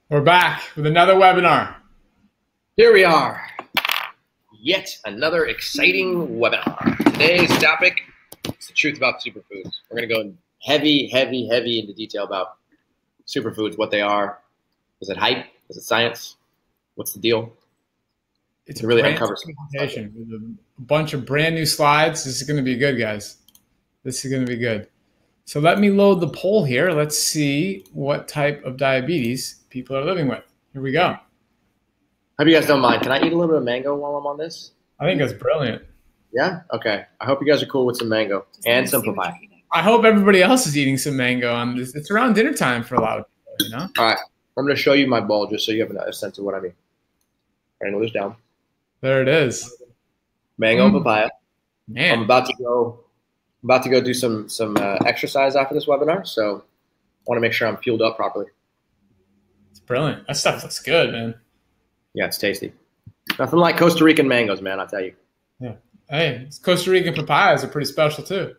We're back with another webinar. Here we are. Yet another exciting webinar. Today's topic is the truth about superfoods. We're going to go heavy into detail about superfoods, what they are. Is it hype? Is it science? What's the deal? It's a really uncover presentation with a bunch of brand new slides. This is going to be good, guys. This is going to be good. So let me load the poll here. Let's see what type of diabetes people are living with. Here we go. Hope you guys don't mind. Can I eat a little bit of mango while I'm on this? I think that's brilliant. Yeah? Okay. I hope you guys are cool with some mango and some papaya. I hope everybody else is eating some mango on this. It's around dinner time for a lot of people, you know? All right. I'm going to show you my bowl just so you have a sense of what I mean. All right, move this down. There it is. Mango and papaya. Man. I'm about to go do some exercise after this webinar, so I want to make sure I'm fueled up properly. It's brilliant. That stuff looks good, man. Yeah, it's tasty. Nothing like Costa Rican mangoes, man, I'll tell you. Yeah. Hey, Costa Rican papayas are pretty special, too.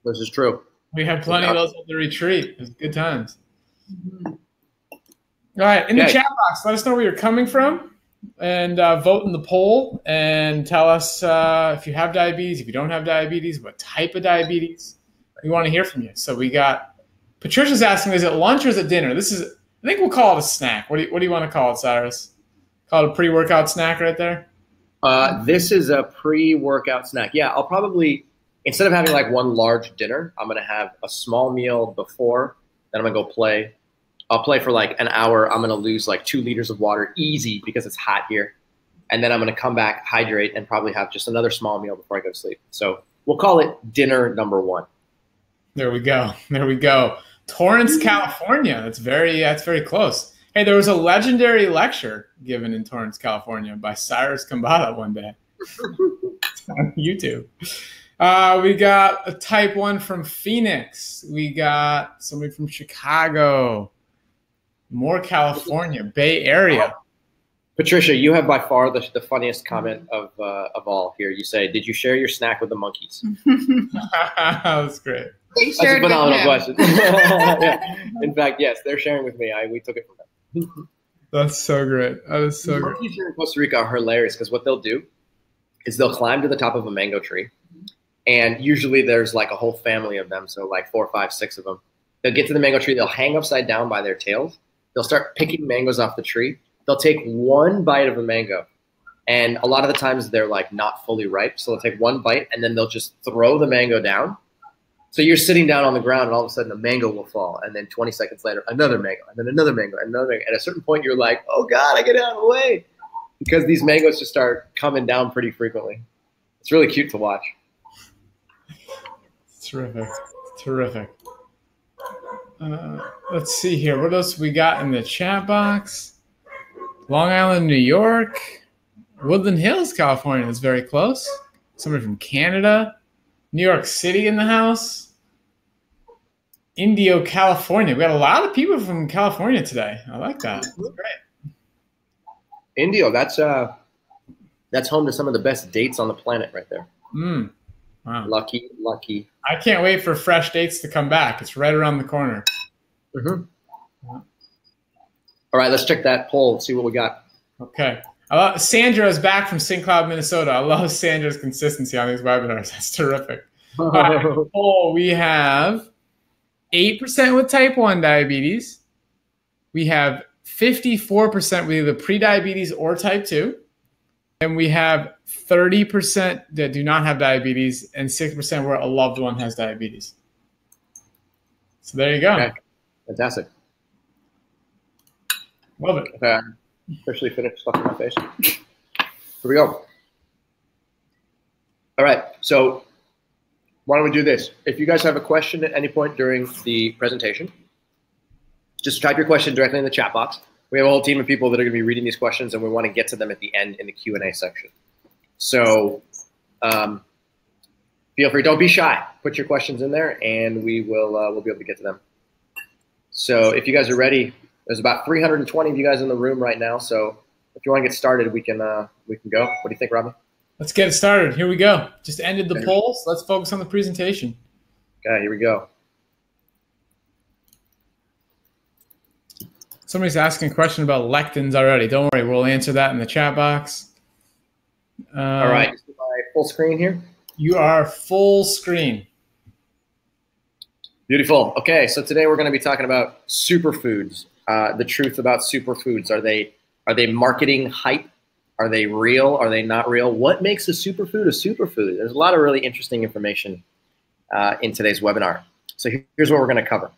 This is true. We have plenty of those at the retreat. It's good times. All right, in the chat box, let us know where you're coming from and vote in the poll and tell us if you have diabetes, if you don't have diabetes, what type of diabetes. We want to hear from you. So we got Patricia's asking, is it lunch or is it dinner? This is, I think we'll call it a snack. What do you want to call it, Cyrus? Call it a pre-workout snack right there? This is a pre-workout snack. Yeah, I'll probably, instead of having like one large dinner, I'm going to have a small meal before, then I'm going to go play. I'll play for like an hour. I'm going to lose like 2 liters of water easy because it's hot here. And then I'm going to come back, hydrate, and probably have just another small meal before I go to sleep. So we'll call it dinner number 1. There we go. There we go. Torrance, California. That's very close. Hey, there was a legendary lecture given in Torrance, California by Cyrus Kambata one day on YouTube. We got a type 1 from Phoenix. We got somebody from Chicago. More California, Bay Area. Patricia, you have by far the funniest comment of all here. You say, "Did you share your snack with the monkeys?" That's great. That's a phenomenal question. Yeah. In fact, yes, they're sharing with me. We took it from them. That's so great. That is so great. Monkeys here in Costa Rica are hilarious because what they'll do is they'll climb to the top of a mango tree, and usually there's like a whole family of them, so like 4, 5, 6 of them. They'll get to the mango tree. They'll hang upside down by their tails. They'll start picking mangoes off the tree. They'll take one bite of a mango. And a lot of the times they're like not fully ripe. So they'll take one bite and then they'll just throw the mango down. So you're sitting down on the ground and all of a sudden a mango will fall. And then 20 seconds later, another mango, and then another mango, and another mango. At a certain point, you're like, oh God, I get out of the way. Because these mangoes just start coming down pretty frequently. It's really cute to watch. It's terrific. It's terrific. Let's see here. What else we got in the chat box? Long Island, New York. Woodland Hills, California is very close. Somebody from Canada. New York City in the house. Indio, California. We got a lot of people from California today. I like that. That's great. Indio, that's home to some of the best dates on the planet right there. Wow. Lucky. I can't wait for fresh dates to come back. It's right around the corner. Mm-hmm. Yeah. All right, let's check that poll, see what we got. Okay. Sandra is back from St. Cloud, Minnesota. I love Sandra's consistency on these webinars. That's terrific. All right, poll, we have 8% with type 1 diabetes. We have 54% with either prediabetes or type 2. And we have 30% that do not have diabetes and 6% where a loved one has diabetes. So there you go. Okay. Fantastic. Love it. Okay. Officially finished stuffing my face. Here we go. All right. So why don't we do this? If you guys have a question at any point during the presentation, just type your question directly in the chat box. We have a whole team of people that are going to be reading these questions, and we want to get to them at the end in the Q&A section. So feel free. Don't be shy. Put your questions in there, and we'll be able to get to them. So if you guys are ready, there's about 320 of you guys in the room right now. So if you want to get started, we can go. What do you think, Robbie? Let's get it started. Here we go. Just ended the polls. Let's focus on the presentation. Okay, here we go. Somebody's asking a question about lectins already. Don't worry, we'll answer that in the chat box. All right, is my full screen here? You are full screen. Beautiful. Okay, so today we're going to be talking about superfoods. The truth about superfoods. Are they marketing hype? Are they real? Are they not real? What makes a superfood a superfood? There's a lot of really interesting information in today's webinar. So here's what we're going to cover.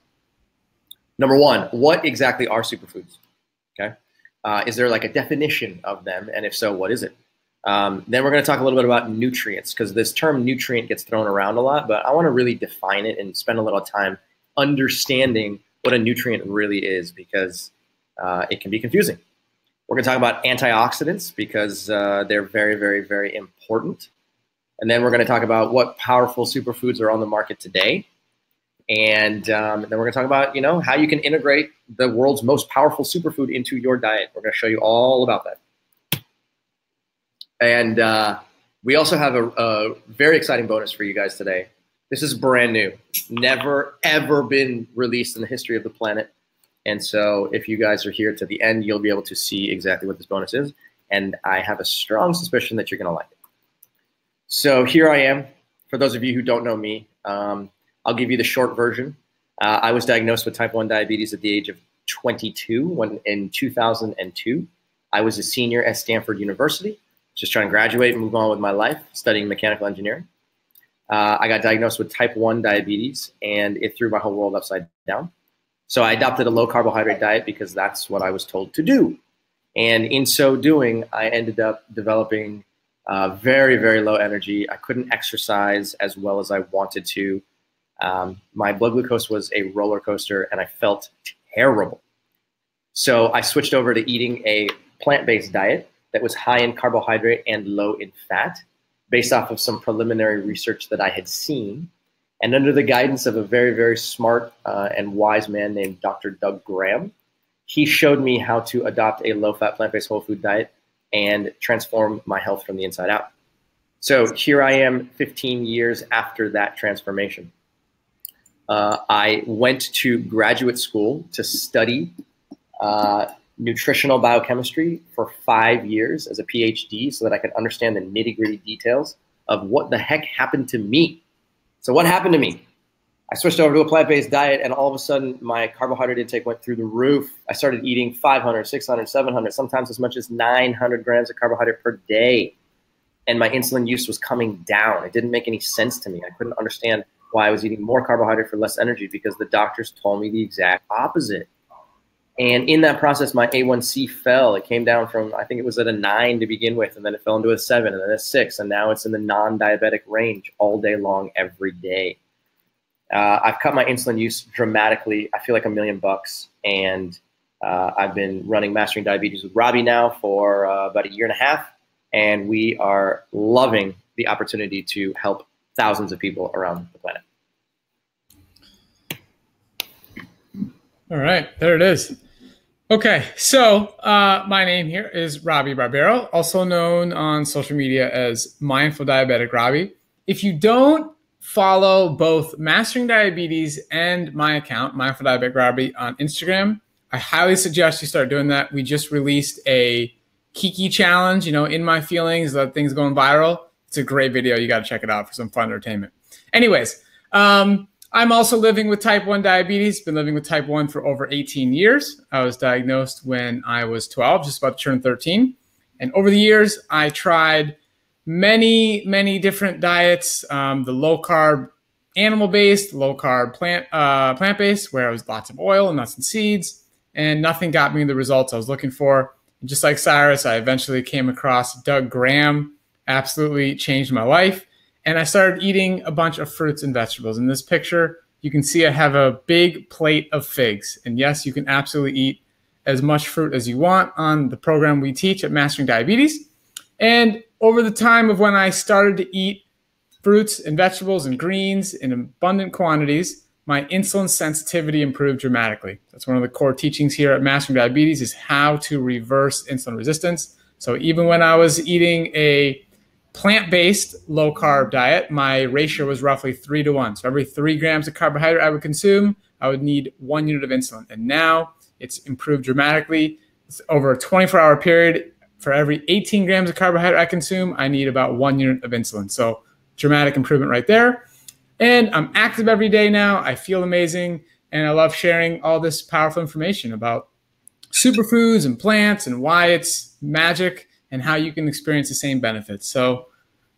Number one, what exactly are superfoods? Okay, is there like a definition of them? And if so, what is it? Then we're going to talk a little bit about nutrients, because this term nutrient gets thrown around a lot, but I want to really define it and spend a little time understanding what a nutrient really is, because it can be confusing. We're going to talk about antioxidants, because they're very, very, very important. And then we're going to talk about what powerful superfoods are on the market today. And then we're going to talk about, how you can integrate the world's most powerful superfood into your diet. We're going to show you all about that. And we also have a very exciting bonus for you guys today. This is brand new, never, ever been released in the history of the planet. And so if you guys are here to the end, you'll be able to see exactly what this bonus is. And I have a strong suspicion that you're going to like it. So here I am. For those of you who don't know me, I'll give you the short version. I was diagnosed with type 1 diabetes at the age of 22 in 2002. I was a senior at Stanford University, just trying to graduate and move on with my life, studying mechanical engineering. I got diagnosed with type 1 diabetes, and it threw my whole world upside down. So I adopted a low carbohydrate diet because that's what I was told to do. And in so doing, I ended up developing very, very low energy. I couldn't exercise as well as I wanted to. My blood glucose was a roller coaster, and I felt terrible. So I switched over to eating a plant-based diet that was high in carbohydrate and low in fat, based off of some preliminary research that I had seen. And under the guidance of a very, very smart and wise man named Dr. Doug Graham, he showed me how to adopt a low-fat plant-based whole food diet and transform my health from the inside out. So here I am 15 years after that transformation. I went to graduate school to study nutritional biochemistry for 5 years as a PhD so that I could understand the nitty-gritty details of what the heck happened to me. So what happened to me? I switched over to a plant-based diet, and all of a sudden my carbohydrate intake went through the roof. I started eating 500, 600, 700, sometimes as much as 900 grams of carbohydrate per day. And my insulin use was coming down. It didn't make any sense to me. I couldn't understand why I was eating more carbohydrate for less energy, because the doctors told me the exact opposite. And in that process, my A1C fell. It came down from, I think it was at a 9 to begin with, and then it fell into a 7, and then a 6, and now it's in the non-diabetic range all day long, every day. I've cut my insulin use dramatically. I feel like $1 million, and I've been running Mastering Diabetes with Robbie now for about 1.5 years, and we are loving the opportunity to help thousands of people around the planet. All right, there it is. Okay, so my name here is Robbie Barbero, also known on social media as Mindful Diabetic Robbie. If you don't follow both Mastering Diabetes and my account, Mindful Diabetic Robbie, on Instagram, I highly suggest you start doing that. We just released a Kiki challenge, in my feelings, that thing's going viral. It's a great video. You got to check it out for some fun entertainment. Anyways, I'm also living with type 1 diabetes. Been living with type 1 for over 18 years. I was diagnosed when I was 12, just about to turn 13. And over the years, I tried many, many different diets. The low-carb animal-based, low-carb plant-based, where it was lots of oil and nuts and seeds. And nothing got me the results I was looking for. And just like Cyrus, I eventually came across Doug Graham. Absolutely changed my life. And I started eating a bunch of fruits and vegetables. In this picture, you can see I have a big plate of figs. And yes, you can absolutely eat as much fruit as you want on the program we teach at Mastering Diabetes. And over the time of when I started to eat fruits and vegetables and greens in abundant quantities, my insulin sensitivity improved dramatically. That's one of the core teachings here at Mastering Diabetes, is how to reverse insulin resistance. So even when I was eating a plant-based low-carb diet, my ratio was roughly 3 to 1. So every 3 grams of carbohydrate I would consume, I would need 1 unit of insulin. And now It's improved dramatically. It's over a 24-hour period. For every 18 grams of carbohydrate I consume, I need about 1 unit of insulin. So dramatic improvement right there. And I'm active every day now. I feel amazing. And I love sharing all this powerful information about superfoods and plants and why it's magic and how you can experience the same benefits. So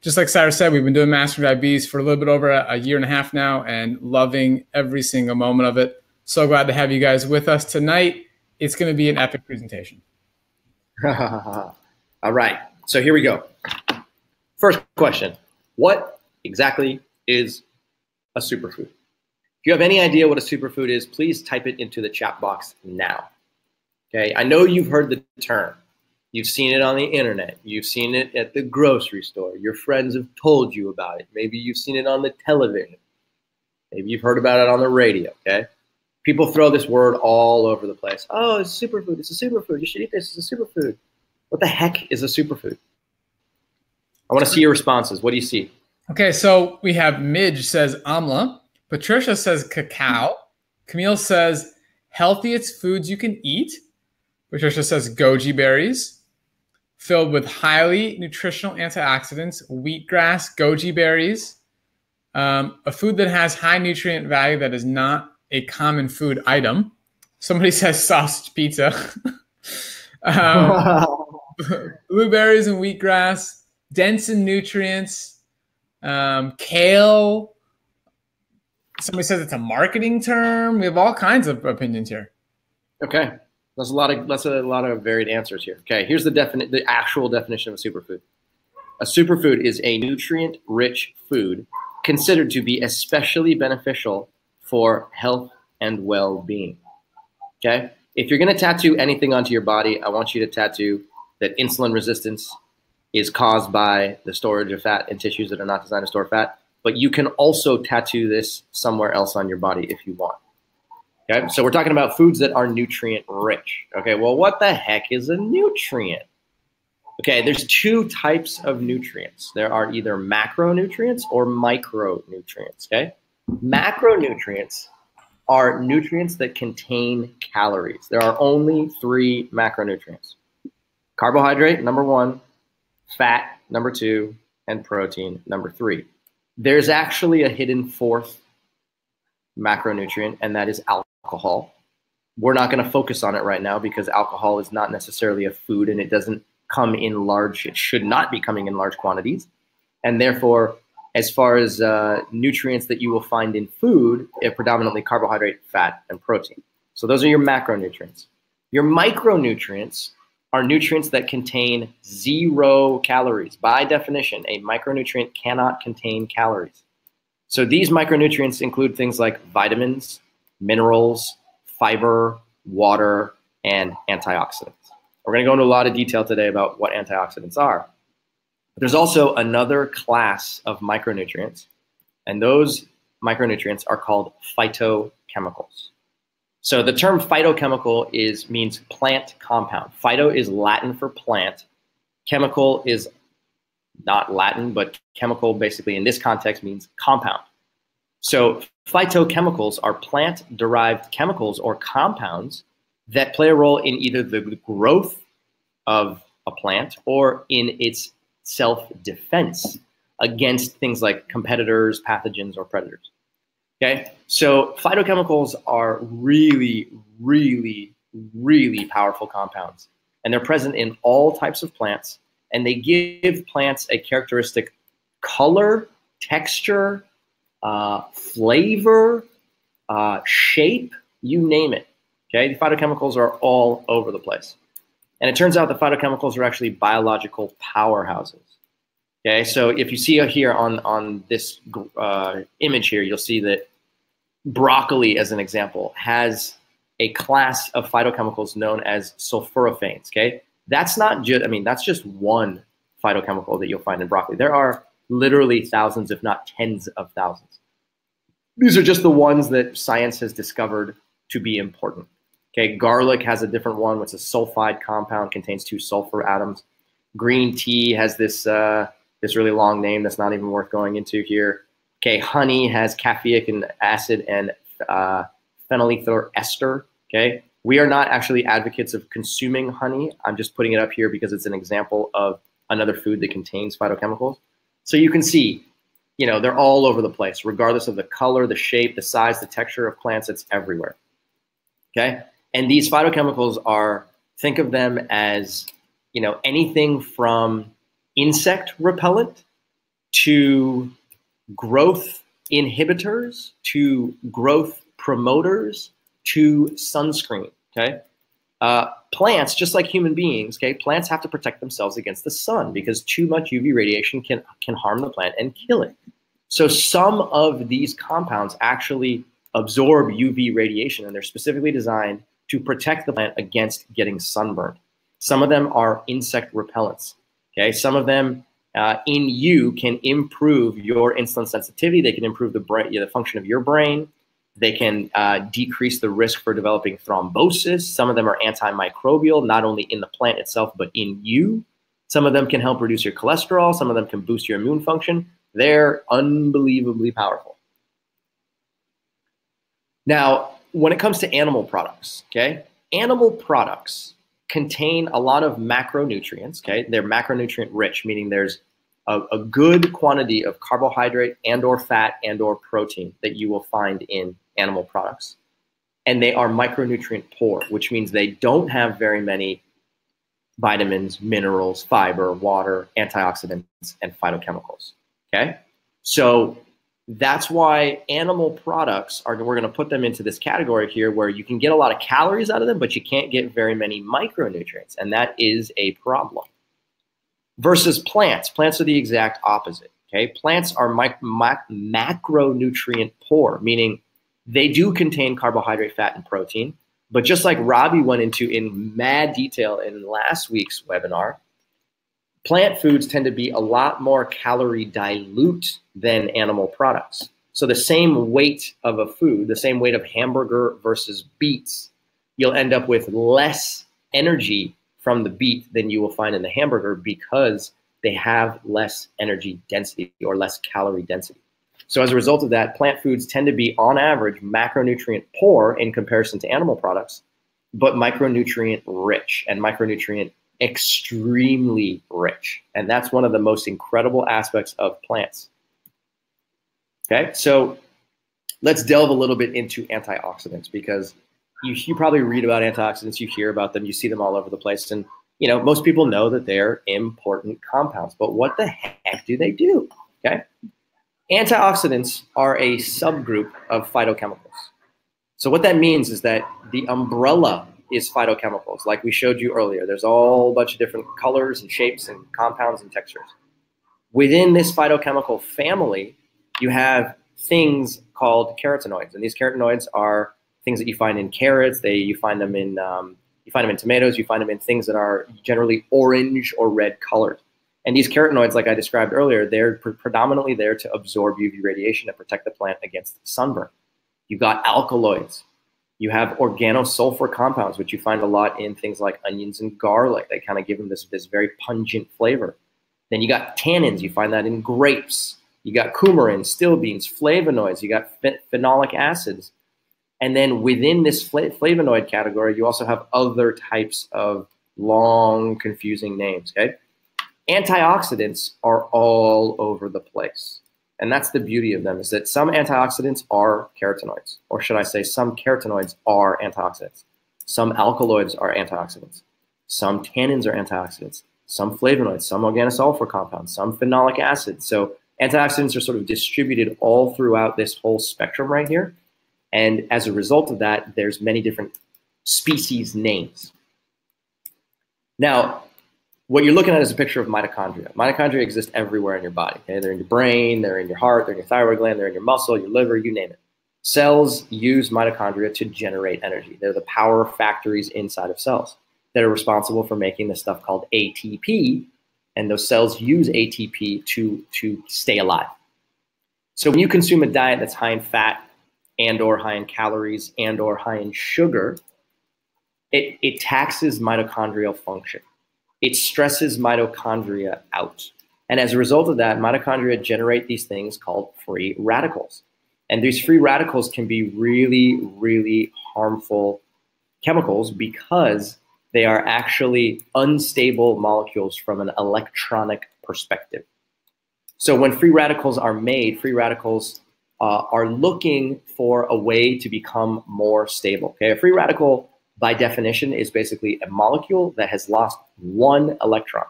just like Cyrus said, we've been doing Mastering Diabetes for a little bit over a year and a half now and loving every single moment of it. So glad to have you guys with us tonight. It's going to be an epic presentation. All right. So here we go. First question. What exactly is a superfood? If you have any idea what a superfood is, please type it into the chat box now. Okay. I know you've heard the term. You've seen it on the internet. You've seen it at the grocery store. Your friends have told you about it. Maybe you've seen it on the television. Maybe you've heard about it on the radio, okay? People throw this word all over the place. Oh, it's a superfood. It's a superfood. You should eat this. It's a superfood. What the heck is a superfood? I want to see your responses. What do you see? Okay, so we have Midge says amla. Patricia says cacao. Camille says healthiest foods you can eat. Patricia says goji berries. Filled with highly nutritional antioxidants, wheatgrass, goji berries, a food that has high nutrient value that is not a common food item. Somebody says sausage pizza. Blueberries and wheatgrass, dense in nutrients, kale. Somebody says it's a marketing term. We have all kinds of opinions here. Okay. That's a lot of varied answers here. Okay, here's the actual definition of a superfood. A superfood is a nutrient-rich food considered to be especially beneficial for health and well-being. Okay? If you're going to tattoo anything onto your body, I want you to tattoo that insulin resistance is caused by the storage of fat in tissues that are not designed to store fat, but you can also tattoo this somewhere else on your body if you want. Okay, so we're talking about foods that are nutrient rich. Okay, well, what the heck is a nutrient? Okay, there's two types of nutrients. There are either macronutrients or micronutrients. Okay, macronutrients are nutrients that contain calories. There are only 3 macronutrients: carbohydrate, number 1, fat, number 2, and protein, number 3. There's actually a hidden 4th macronutrient, and that is alcohol. We're not going to focus on it right now because alcohol is not necessarily a food and it doesn't come in large, it should not be coming in large quantities. And therefore, as far as nutrients that you will find in food, predominantly carbohydrate, fat, and protein. So those are your macronutrients. Your micronutrients are nutrients that contain 0 calories. By definition, a micronutrient cannot contain calories. So these micronutrients include things like vitamins, minerals, fiber, water, and antioxidants. We're going to go into a lot of detail today about what antioxidants are. But there's also another class of micronutrients, and those micronutrients are called phytochemicals. So the term phytochemical means plant compound. Phyto is Latin for plant. Chemical is not Latin, but chemical basically in this context means compound. So phytochemicals are plant-derived chemicals or compounds that play a role in either the growth of a plant or in its self-defense against things like competitors, pathogens, or predators. Okay, so phytochemicals are really, really, really powerful compounds, and they're present in all types of plants, and they give plants a characteristic color, texture, flavor, shape, you name it. Okay, the phytochemicals are all over the place. And it turns out the phytochemicals are actually biological powerhouses. Okay, so if you see here on this image here, you'll see that broccoli, as an example, has a class of phytochemicals known as sulforaphanes. Okay, that's not just, that's just one phytochemical that you'll find in broccoli. There are literally thousands, if not tens of thousands. These are just the ones that science has discovered to be important. Okay, garlic has a different one, which is a sulfide compound, contains 2 sulfur atoms. Green tea has this this really long name that's not even worth going into here. Okay, honey has caffeic acid and phenylethyl ester. Okay, We are not actually advocates of consuming honey. I'm just putting it up here because it's an example of another food that contains phytochemicals. So you can see, they're all over the place, regardless of the color, the shape, the size, the texture of plants. It's everywhere. Okay. And these phytochemicals are, think of them as, anything from insect repellent to growth inhibitors to growth promoters to sunscreen. Okay. Plants, just like human beings, okay, plants have to protect themselves against the sun because too much UV radiation can harm the plant and kill it. So some of these compounds actually absorb UV radiation, and they're specifically designed to protect the plant against getting sunburned. Some of them are insect repellents. Okay, some of them in you can improve your insulin sensitivity. They can improve the function of your brain. They can decrease the risk for developing thrombosis. Some of them are antimicrobial, not only in the plant itself, but in you. Some of them can help reduce your cholesterol. Some of them can boost your immune function. They're unbelievably powerful. Now, when it comes to animal products, okay, animal products contain a lot of macronutrients, okay? They're macronutrient rich, meaning there's a good quantity of carbohydrate and or fat and or protein that you will find in animal products. And they are micronutrient poor, which means they don't have very many vitamins, minerals, fiber, water, antioxidants, and phytochemicals, okay? So that's why animal products we're gonna put them into this category here where you can get a lot of calories out of them, but you can't get very many micronutrients, and that is a problem. Versus plants. Plants are the exact opposite, okay? Plants are macronutrient poor, meaning they do contain carbohydrate, fat, and protein, but just like Robbie went into in mad detail in last week's webinar, plant foods tend to be a lot more calorie dilute than animal products. So the same weight of a food, the same weight of hamburger versus beets, you'll end up with less energy from the beet than you will find in the hamburger because they have less energy density or less calorie density. So as a result of that, plant foods tend to be, on average, macronutrient poor in comparison to animal products, but micronutrient rich and micronutrient extremely rich. And that's one of the most incredible aspects of plants. Okay, so let's delve a little bit into antioxidants because you probably read about antioxidants, you hear about them, you see them all over the place. And most people know that they're important compounds, but what the heck do they do? Okay. Antioxidants are a subgroup of phytochemicals. So what that means is that the umbrella is phytochemicals, like we showed you earlier. There's a whole bunch of different colors and shapes and compounds and textures. Within this phytochemical family, you have things called carotenoids, and these carotenoids are things that you find in carrots. You find them in tomatoes. You find them in things that are generally orange or red colored. And these carotenoids, like I described earlier, they're predominantly there to absorb UV radiation and protect the plant against sunburn. You've got alkaloids. You have organosulfur compounds, which you find a lot in things like onions and garlic. They kind of give them this very pungent flavor. Then you got tannins. You find that in grapes. You got coumarin, still beans, flavonoids. You got phenolic acids. And then within this flavonoid category, you also have other types of long, confusing names, okay? Antioxidants are all over the place. And that's the beauty of them, is that some antioxidants are carotenoids, or should I say some carotenoids are antioxidants. Some alkaloids are antioxidants. Some tannins are antioxidants. Some flavonoids, some organosulfur compounds, some phenolic acids. So antioxidants are sort of distributed all throughout this whole spectrum right here. And as a result of that, there's many different species names. Now, what you're looking at is a picture of mitochondria. Mitochondria exist everywhere in your body. Okay? They're in your brain, they're in your heart, they're in your thyroid gland, they're in your muscle, your liver, you name it. Cells use mitochondria to generate energy. They're the power factories inside of cells that are responsible for making this stuff called ATP, and those cells use ATP to stay alive. So when you consume a diet that's high in fat and or high in calories and or high in sugar, it taxes mitochondrial function. It stresses mitochondria out. And as a result of that, mitochondria generate these things called free radicals. And these free radicals can be really, really harmful chemicals because they are actually unstable molecules from an electronic perspective. So when free radicals are made, free radicals are looking for a way to become more stable. Okay, a free radical, by definition, is basically a molecule that has lost one electron.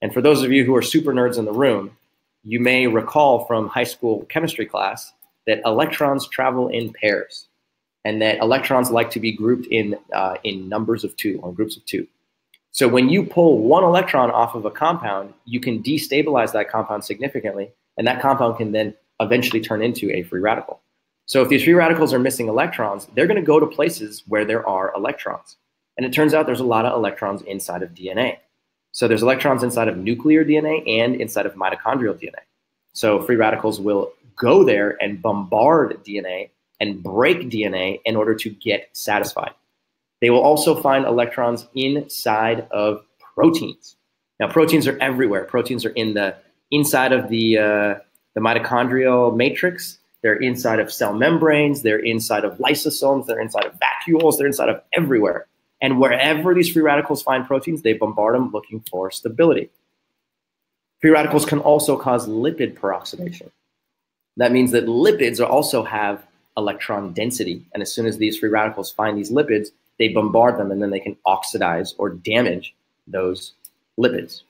And for those of you who are super nerds in the room, you may recall from high school chemistry class that electrons travel in pairs, and that electrons like to be grouped in numbers of two, or groups of two. So when you pull one electron off of a compound, you can destabilize that compound significantly, and that compound can then eventually turn into a free radical. So if these free radicals are missing electrons, they're going to go to places where there are electrons. And it turns out there's a lot of electrons inside of DNA. So there's electrons inside of nuclear DNA and inside of mitochondrial DNA. So free radicals will go there and bombard DNA and break DNA in order to get satisfied. They will also find electrons inside of proteins. Now, proteins are everywhere. Proteins are in the inside of the mitochondrial matrix. They're inside of cell membranes. They're inside of lysosomes. They're inside of vacuoles. They're inside of everywhere. And wherever these free radicals find proteins, they bombard them looking for stability. Free radicals can also cause lipid peroxidation. That means that lipids also have electron density. And as soon as these free radicals find these lipids, they bombard them, and then they can oxidize or damage those lipids.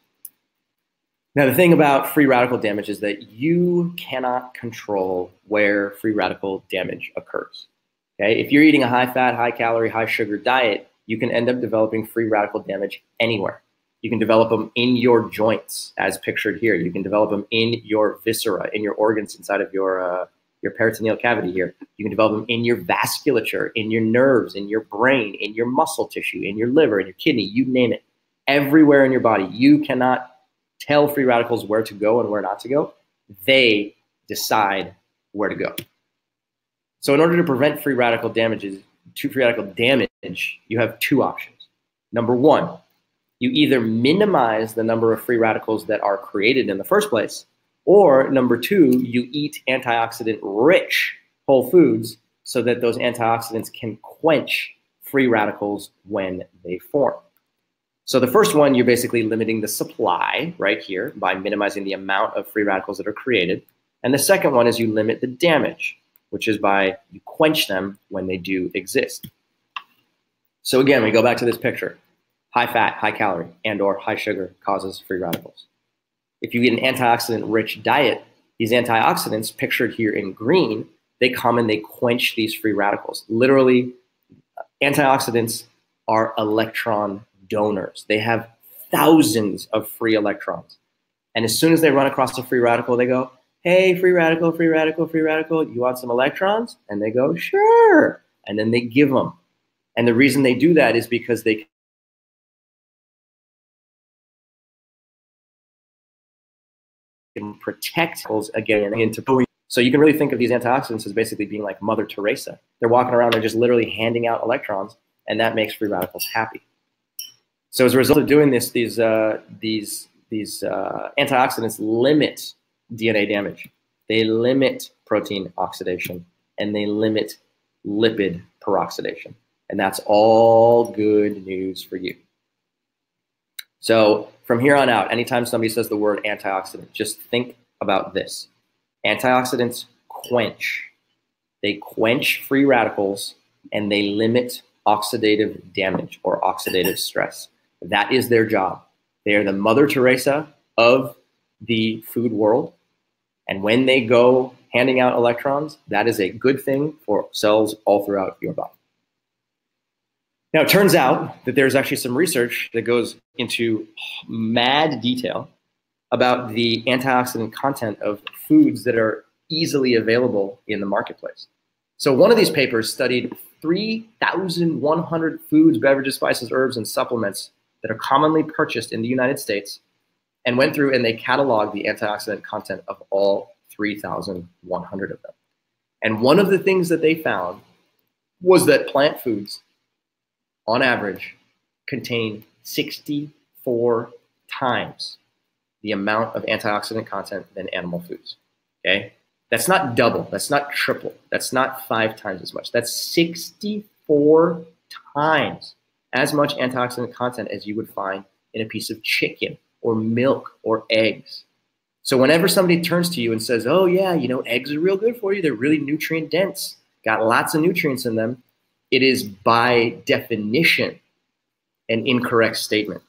Now, the thing about free radical damage is that you cannot control where free radical damage occurs. Okay? If you're eating a high-fat, high-calorie, high-sugar diet, you can end up developing free radical damage anywhere. You can develop them in your joints, as pictured here. You can develop them in your viscera, in your organs inside of your peritoneal cavity here. You can develop them in your vasculature, in your nerves, in your brain, in your muscle tissue, in your liver, in your kidney, you name it. Everywhere in your body. You cannot tell free radicals where to go and where not to go. They decide where to go. So in order to prevent free radical damage, you have two options. Number one, you either minimize the number of free radicals that are created in the first place, or number two, you eat antioxidant-rich whole foods so that those antioxidants can quench free radicals when they form. So the first one, you're basically limiting the supply right here by minimizing the amount of free radicals that are created. And the second one is you limit the damage, which is by you quench them when they do exist. So again, we go back to this picture. High fat, high calorie, and or high sugar causes free radicals. If you eat an antioxidant-rich diet, these antioxidants, pictured here in green, they come and they quench these free radicals. Literally, antioxidants are electron donors. They have thousands of free electrons. And as soon as they run across a free radical, they go, hey, free radical, free radical, free radical, you want some electrons? And they go, sure. And then they give them. And the reason they do that is because they can protect again into. So you can really think of these antioxidants as basically being like Mother Teresa. They're walking around, they're just literally handing out electrons, and that makes free radicals happy. So as a result of doing this, these antioxidants limit DNA damage. They limit protein oxidation, and they limit lipid peroxidation. And that's all good news for you. So from here on out, anytime somebody says the word antioxidant, just think about this. Antioxidants quench. They quench free radicals, and they limit oxidative damage or oxidative stress. That is their job. They are the Mother Teresa of the food world. And when they go handing out electrons, that is a good thing for cells all throughout your body. Now, it turns out that there's actually some research that goes into mad detail about the antioxidant content of foods that are easily available in the marketplace. So one of these papers studied 3,100 foods, beverages, spices, herbs, and supplements that are commonly purchased in the United States, and went through and they cataloged the antioxidant content of all 3,100 of them. And one of the things that they found was that plant foods, on average, contain 64 times the amount of antioxidant content than animal foods, okay? That's not double, that's not triple, that's not 5 times as much. That's 64 times as much antioxidant content as you would find in a piece of chicken or milk or eggs. So whenever somebody turns to you and says, oh yeah, you know, eggs are real good for you, they're really nutrient dense, got lots of nutrients in them, it is by definition an incorrect statement.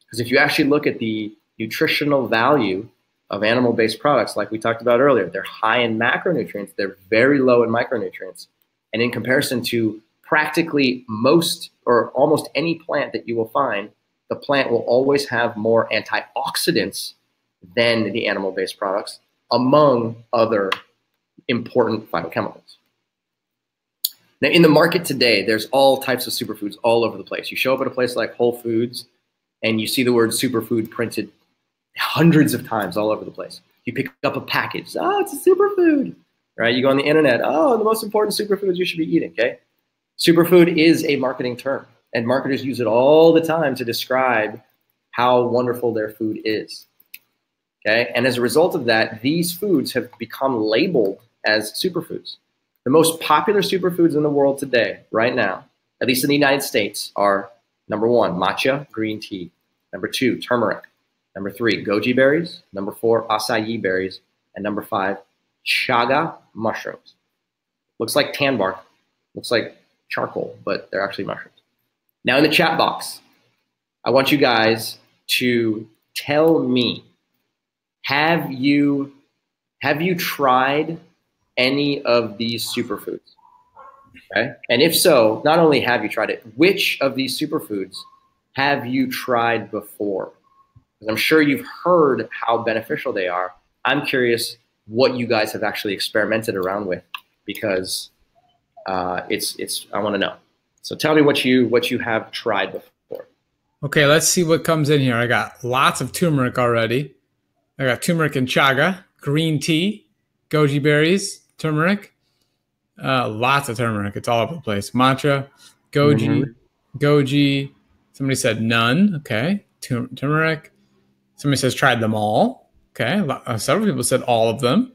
Because if you actually look at the nutritional value of animal-based products, like we talked about earlier, they're high in macronutrients, they're very low in micronutrients. And in comparison to practically most or almost any plant that you will find, the plant will always have more antioxidants than the animal-based products, among other important phytochemicals. Now, in the market today, there's all types of superfoods all over the place. You show up at a place like Whole Foods, and you see the word superfood printed hundreds of times all over the place. You pick up a package, oh, it's a superfood, right? You go on the internet, oh, the most important superfoods you should be eating, okay? Superfood is a marketing term, and marketers use it all the time to describe how wonderful their food is, okay? And as a result of that, these foods have become labeled as superfoods. The most popular superfoods in the world today, right now, at least in the United States, are number 1, matcha, green tea. Number 2, turmeric. Number 3, goji berries. Number 4, acai berries. And number 5, chaga mushrooms. Looks like tan bark. Looks like charcoal, but they're actually mushrooms. Now in the chat box, I want you guys to tell me, have you tried any of these superfoods? Okay? And if so, not only have you tried it, which of these superfoods have you tried before? Because I'm sure you've heard how beneficial they are. I'm curious what you guys have actually experimented around with, because I want to know. So tell me what you have tried before. Okay, let's see what comes in here. I got lots of turmeric already. I got turmeric and chaga, green tea, goji berries, turmeric, lots of turmeric. It's all over the place. Matcha, goji. Somebody said none. Okay, turmeric. Somebody says tried them all. Okay, several people said all of them.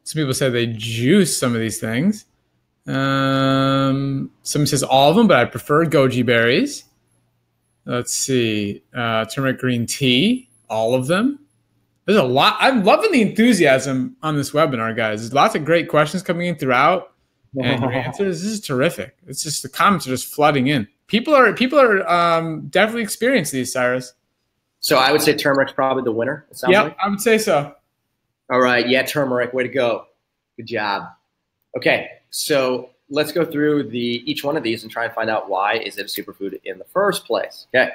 Some people said they juice some of these things. Somebody says all of them, but I prefer goji berries. Let's see, turmeric green tea, all of them. There's a lot. I'm loving the enthusiasm on this webinar, guys. There's lots of great questions coming in throughout, and your answers. This is terrific. It's just the comments are just flooding in. People are definitely experiencing these, Cyrus. So I would say turmeric's probably the winner. It sounds like. I would say so. All right, yeah, turmeric. Way to go. Good job. Okay, so let's go through each one of these and try and find out why is it a superfood in the first place. Okay.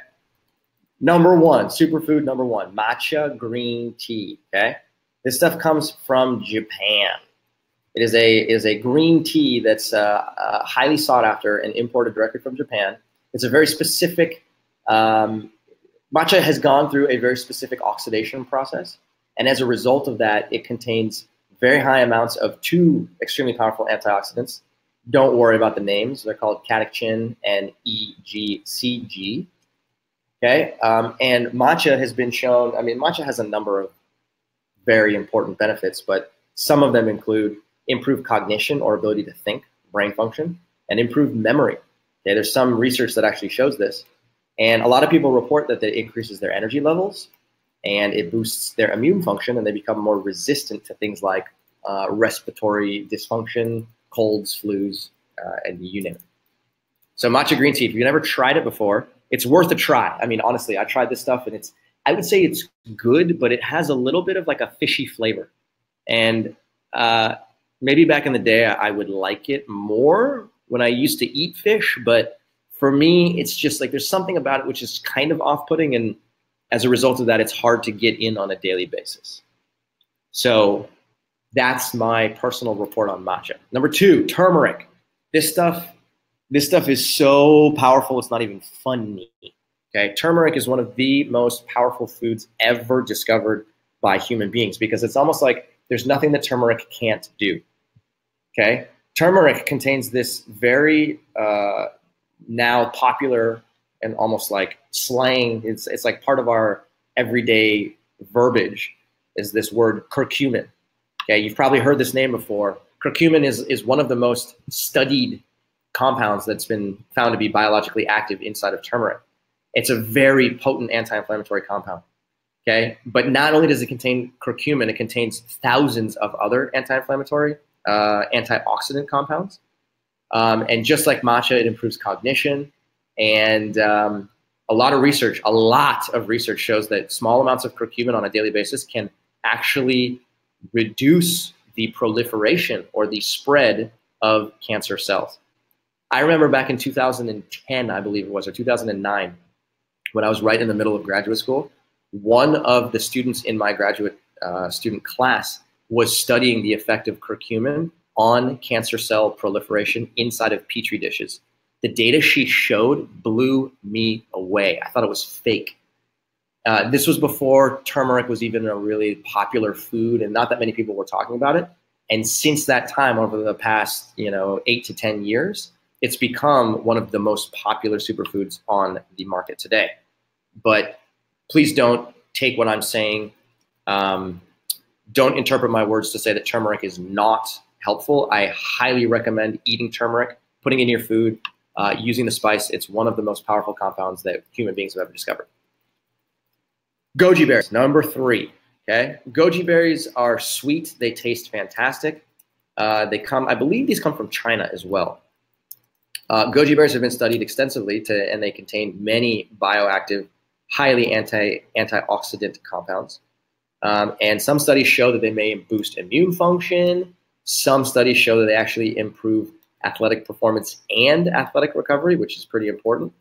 Number 1, superfood number 1, matcha green tea, okay? This stuff comes from Japan. It is a green tea that's highly sought after and imported directly from Japan. It's a very specific, matcha has gone through a very specific oxidation process. And as a result of that, it contains very high amounts of 2 extremely powerful antioxidants. Don't worry about the names. They're called catechin and EGCG. Okay, and matcha has been shown, I mean, matcha has a number of very important benefits, but some of them include improved cognition or ability to think, brain function, and improved memory. Okay, there's some research that actually shows this. And a lot of people report that it increases their energy levels and it boosts their immune function, and they become more resistant to things like respiratory dysfunction, colds, flus, and you name it. So matcha green tea, if you've never tried it before, it's worth a try. I mean, honestly, I tried this stuff and I would say it's good, but it has a little bit of like a fishy flavor. And maybe back in the day, I would like it more when I used to eat fish. But for me, it's just like there's something about it which is kind of off-putting. And as a result of that, it's hard to get in on a daily basis. So that's my personal report on matcha. Number 2, turmeric. This stuff is so powerful, it's not even funny. Okay, turmeric is one of the most powerful foods ever discovered by human beings because it's almost like there's nothing that turmeric can't do. Okay, turmeric contains this very now popular and almost like slang. It's like part of our everyday verbiage is this word curcumin. Okay, you've probably heard this name before. Curcumin is one of the most studied compounds that's been found to be biologically active inside of turmeric. It's a very potent anti-inflammatory compound. Okay, but not only does it contain curcumin, it contains thousands of other anti-inflammatory, antioxidant compounds. And just like matcha, it improves cognition. And a lot of research shows that small amounts of curcumin on a daily basis can actually reduce the proliferation or the spread of cancer cells. I remember back in 2010, I believe it was, or 2009, when I was right in the middle of graduate school, one of the students in my graduate student class was studying the effect of curcumin on cancer cell proliferation inside of Petri dishes. The data she showed blew me away. I thought it was fake. This was before turmeric was even a really popular food, and not that many people were talking about it. And since that time, over the past 8 to 10 years, it's become one of the most popular superfoods on the market today. But please don't take what I'm saying. Don't interpret my words to say that turmeric is not helpful. I highly recommend eating turmeric, putting it in your food, using the spice. It's one of the most powerful compounds that human beings have ever discovered. Goji berries, number 3. Okay, goji berries are sweet. They taste fantastic. I believe these come from China as well. Goji berries have been studied extensively, and they contain many bioactive, highly antioxidant compounds. And some studies show that they may boost immune function. Some studies show that they actually improve athletic performance and athletic recovery, which is pretty important.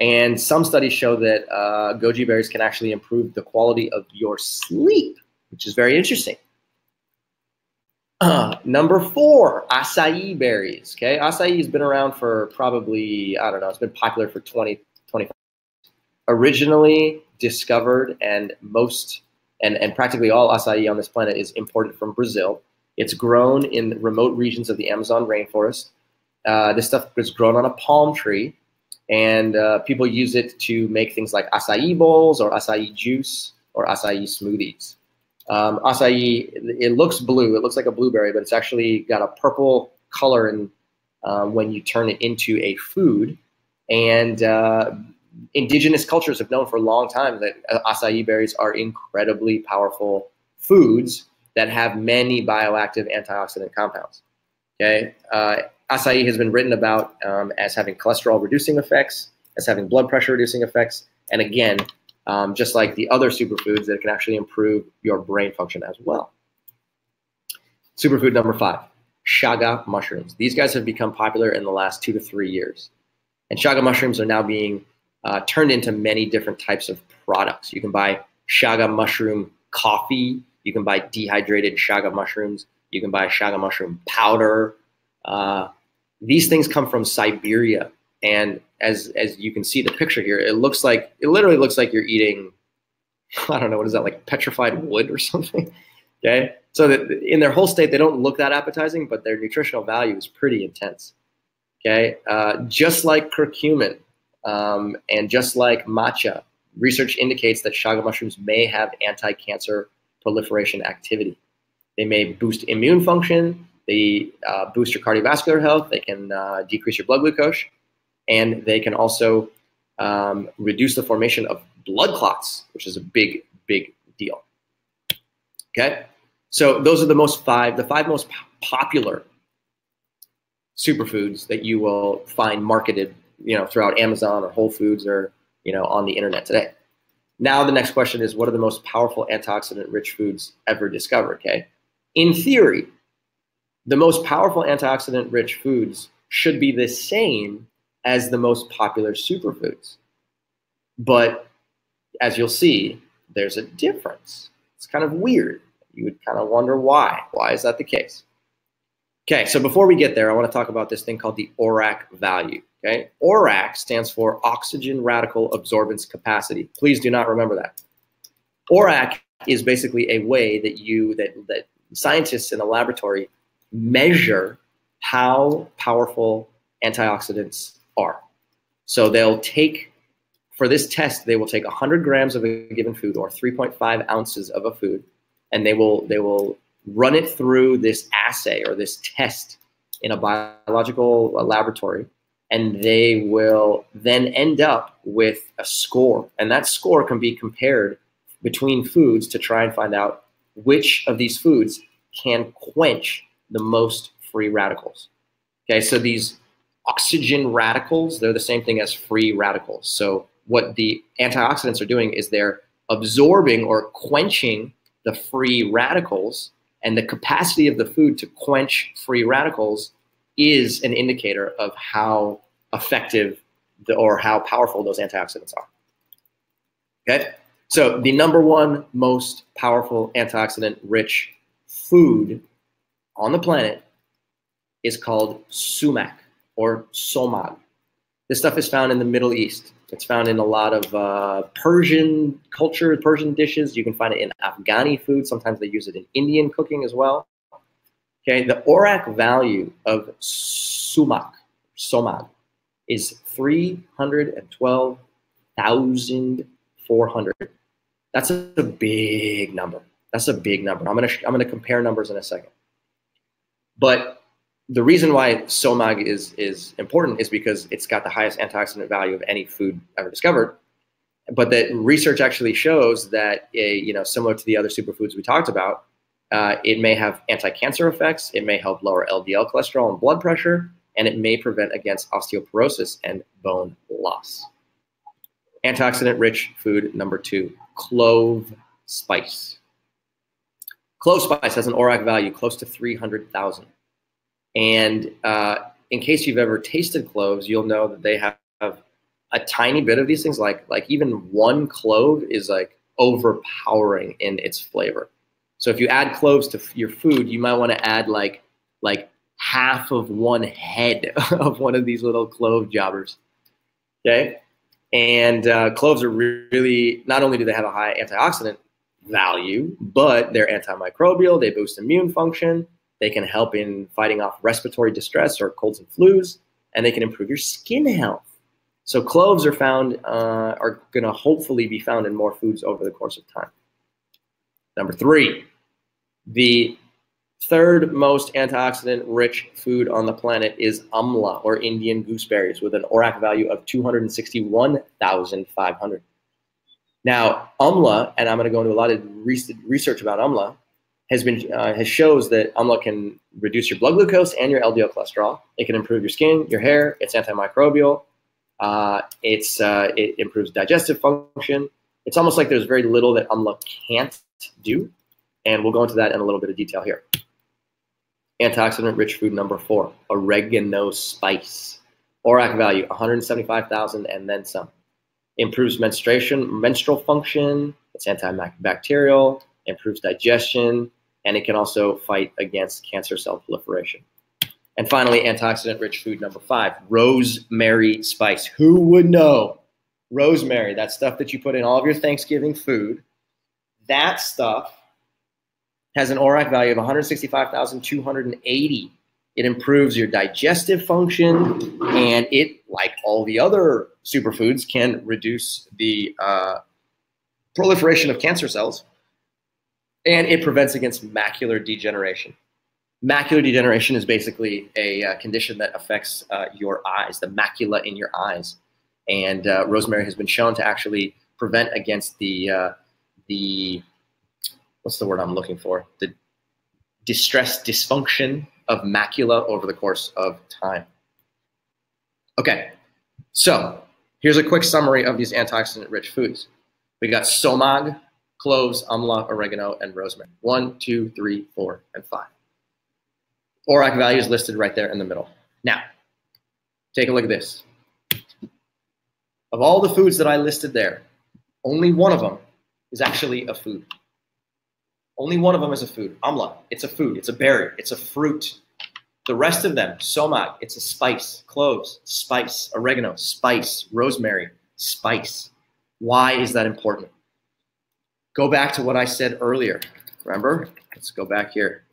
And some studies show that goji berries can actually improve the quality of your sleep, which is very interesting. Number 4, acai berries. Okay, acai has been around for probably, I don't know, it's been popular for 25 years. Originally discovered, and practically all acai on this planet is imported from Brazil. It's grown in remote regions of the Amazon rainforest. This stuff is grown on a palm tree, and people use it to make things like acai bowls or acai juice or acai smoothies. Acai, it looks blue. It looks like a blueberry, but it's actually got a purple color when you turn it into a food. And indigenous cultures have known for a long time that acai berries are incredibly powerful foods that have many bioactive antioxidant compounds. Okay, acai has been written about as having cholesterol reducing effects, as having blood pressure reducing effects, and again, just like the other superfoods, that can actually improve your brain function as well. Superfood number 5, chaga mushrooms. These guys have become popular in the last 2 to 3 years, and chaga mushrooms are now being turned into many different types of products. You can buy chaga mushroom coffee. You can buy dehydrated chaga mushrooms. You can buy chaga mushroom powder. These things come from Siberia, and as you can see the picture here, it literally looks like you're eating, I don't know, what is that, like petrified wood or something? Okay, so that in their whole state, they don't look that appetizing, but their nutritional value is pretty intense. Okay, just like curcumin and just like matcha, research indicates that chaga mushrooms may have anti-cancer proliferation activity. They may boost immune function. They boost your cardiovascular health. They can decrease your blood glucose, and they can also reduce the formation of blood clots, which is a big, big deal. Okay, so those are the 5 most popular superfoods that you will find marketed, throughout Amazon or Whole Foods or on the internet today. Now the next question is, what are the most powerful antioxidant-rich foods ever discovered? Okay, in theory, the most powerful antioxidant-rich foods should be the same as the most popular superfoods. But as you'll see, there's a difference. It's kind of weird. You would kind of wonder why. Why is that the case? Okay, so before we get there, I want to talk about this thing called the ORAC value. Okay, ORAC stands for oxygen radical absorbance capacity. Please do not remember that. ORAC is basically a way that scientists in a laboratory measure how powerful antioxidants are. So for this test, they will take 100 grams of a given food, or 3.5 ounces of a food, and they will run it through this assay or this test in a biological laboratory, and they will then end up with a score. And that score can be compared between foods to try and find out which of these foods can quench the most free radicals. Okay, so these oxygen radicals, they're the same thing as free radicals. So what the antioxidants are doing is they're absorbing or quenching the free radicals, and the capacity of the food to quench free radicals is an indicator of how effective or how powerful those antioxidants are. Okay, so the number one most powerful antioxidant-rich food on the planet is called sumac or somag. This stuff is found in the Middle East. It's found in a lot of Persian culture, Persian dishes. You can find it in Afghani food. Sometimes they use it in Indian cooking as well. Okay, the ORAC value of somag is 312,400. That's a big number. That's a big number. I'm gonna compare numbers in a second. But the reason why somag is important is because it's got the highest antioxidant value of any food ever discovered. But the research actually shows that, similar to the other superfoods we talked about, it may have anti-cancer effects, it may help lower LDL cholesterol and blood pressure, and it may prevent against osteoporosis and bone loss. Antioxidant-rich food number 2, clove spice. Clove spice has an ORAC value close to 300,000. And in case you've ever tasted cloves, you'll know that they have a tiny bit of these things. Like even one clove is like overpowering in its flavor. So if you add cloves to your food, you might want to add like half of one head of one of these little clove jobbers. Okay, and cloves are really, not only do they have a high antioxidant value, but they're antimicrobial. They boost immune function. They can help in fighting off respiratory distress or colds and flus, and they can improve your skin health. So cloves are found, are going to hopefully be found in more foods over the course of time. Number 3, the third most antioxidant-rich food on the planet is amla, or Indian gooseberries, with an ORAC value of 261,500. Now, amla, and I'm going to go into a lot of research about amla, has shows that amla can reduce your blood glucose and your LDL cholesterol. It can improve your skin, your hair. It's antimicrobial. It improves digestive function. It's almost like there's very little that amla can't do, and we'll go into that in a little bit of detail here. Antioxidant-rich food number 4, oregano spice. ORAC value 175,000 and then some. Improves menstrual function. It's antibacterial. Improves digestion, and it can also fight against cancer cell proliferation. And finally, antioxidant-rich food number 5, rosemary spice. Who would know? Rosemary, that stuff that you put in all of your Thanksgiving food, that stuff has an ORAC value of 165,280. It improves your digestive function, and it, like all the other superfoods, can reduce the proliferation of cancer cells, and it prevents against macular degeneration. Macular degeneration is basically a condition that affects your eyes, the macula in your eyes. And rosemary has been shown to actually prevent against the what's the word I'm looking for? The dysfunction of macula over the course of time. Okay, so here's a quick summary of these antioxidant-rich foods. We got somag, cloves, amla, oregano, and rosemary. 1, 2, 3, 4, and 5. ORAC value is listed right there in the middle. Now, take a look at this. Of all the foods that I listed there, only one of them is actually a food. Only one of them is a food. Amla, it's a food. It's a berry. It's a fruit. The rest of them, somag, it's a spice. Cloves, spice. Oregano, spice. Rosemary, spice. Why is that important? Go back to what I said earlier. Remember? Let's go back here.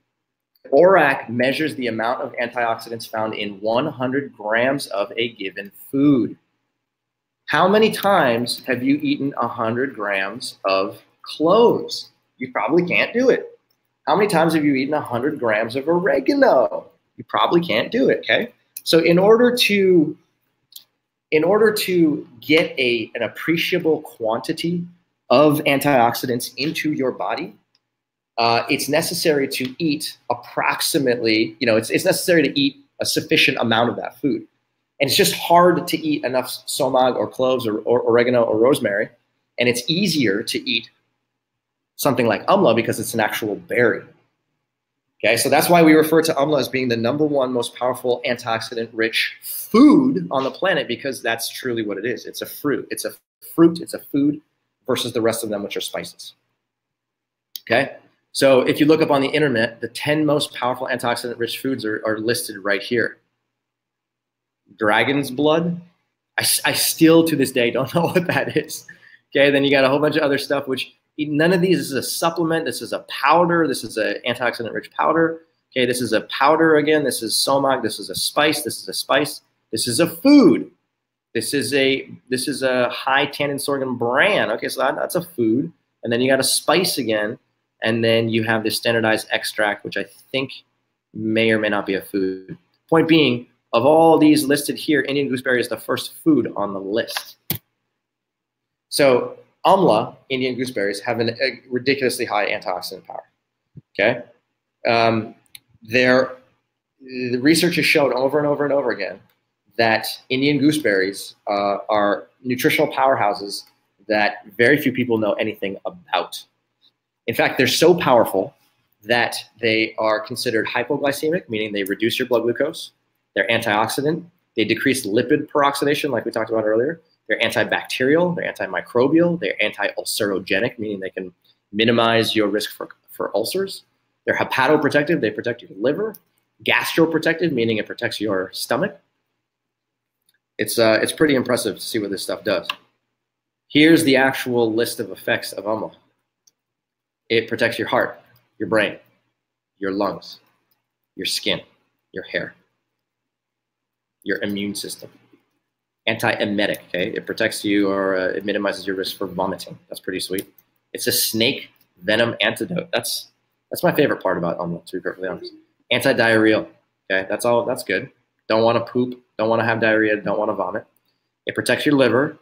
ORAC measures the amount of antioxidants found in 100 grams of a given food. How many times have you eaten 100 grams of cloves? You probably can't do it. How many times have you eaten 100 grams of oregano? You probably can't do it, okay? So in order to get an appreciable quantity of antioxidants into your body, it's necessary to eat approximately, it's necessary to eat a sufficient amount of that food. And it's just hard to eat enough somag or cloves or oregano or rosemary. And it's easier to eat something like amla because it's an actual berry. Okay, so that's why we refer to amla as being the #1 most powerful antioxidant-rich food on the planet, because that's truly what it is. It's a fruit. It's a fruit. It's a food versus the rest of them, which are spices. Okay, so if you look up on the internet, the 10 most powerful antioxidant-rich foods are listed right here. Dragon's blood. I still, to this day, don't know what that is. Okay, then you got a whole bunch of other stuff, which none of these is a supplement. This is a powder. This is an antioxidant-rich powder. Okay, this is a powder again. This is somag. This is a spice. This is a spice. This is a food. This is a high tannin sorghum bran. Okay, so that's a food. And then you got a spice again. And then you have this standardized extract, which I think may or may not be a food. Point being, of all these listed here, Indian gooseberry is the first food on the list. So amla, Indian gooseberries, have a ridiculously high antioxidant power. Okay, the research has shown over and over and over again that Indian gooseberries are nutritional powerhouses that very few people know anything about. In fact, they're so powerful that they are considered hypoglycemic, meaning they reduce your blood glucose. They're antioxidant. They decrease lipid peroxidation, like we talked about earlier. They're antibacterial. They're antimicrobial. They're anti-ulcerogenic, meaning they can minimize your risk for ulcers. They're hepatoprotective. They protect your liver. Gastroprotective, meaning it protects your stomach. It's pretty impressive to see what this stuff does. Here's the actual list of effects of amla. It protects your heart, your brain, your lungs, your skin, your hair, your immune system. Anti-emetic, okay? It protects you, or it minimizes your risk for vomiting. That's pretty sweet. It's a snake venom antidote. That's my favorite part about amla, to be perfectly honest. Anti-diarrheal, okay? That's all. That's good. Don't want to poop. Don't want to have diarrhea. Don't want to vomit. It protects your liver.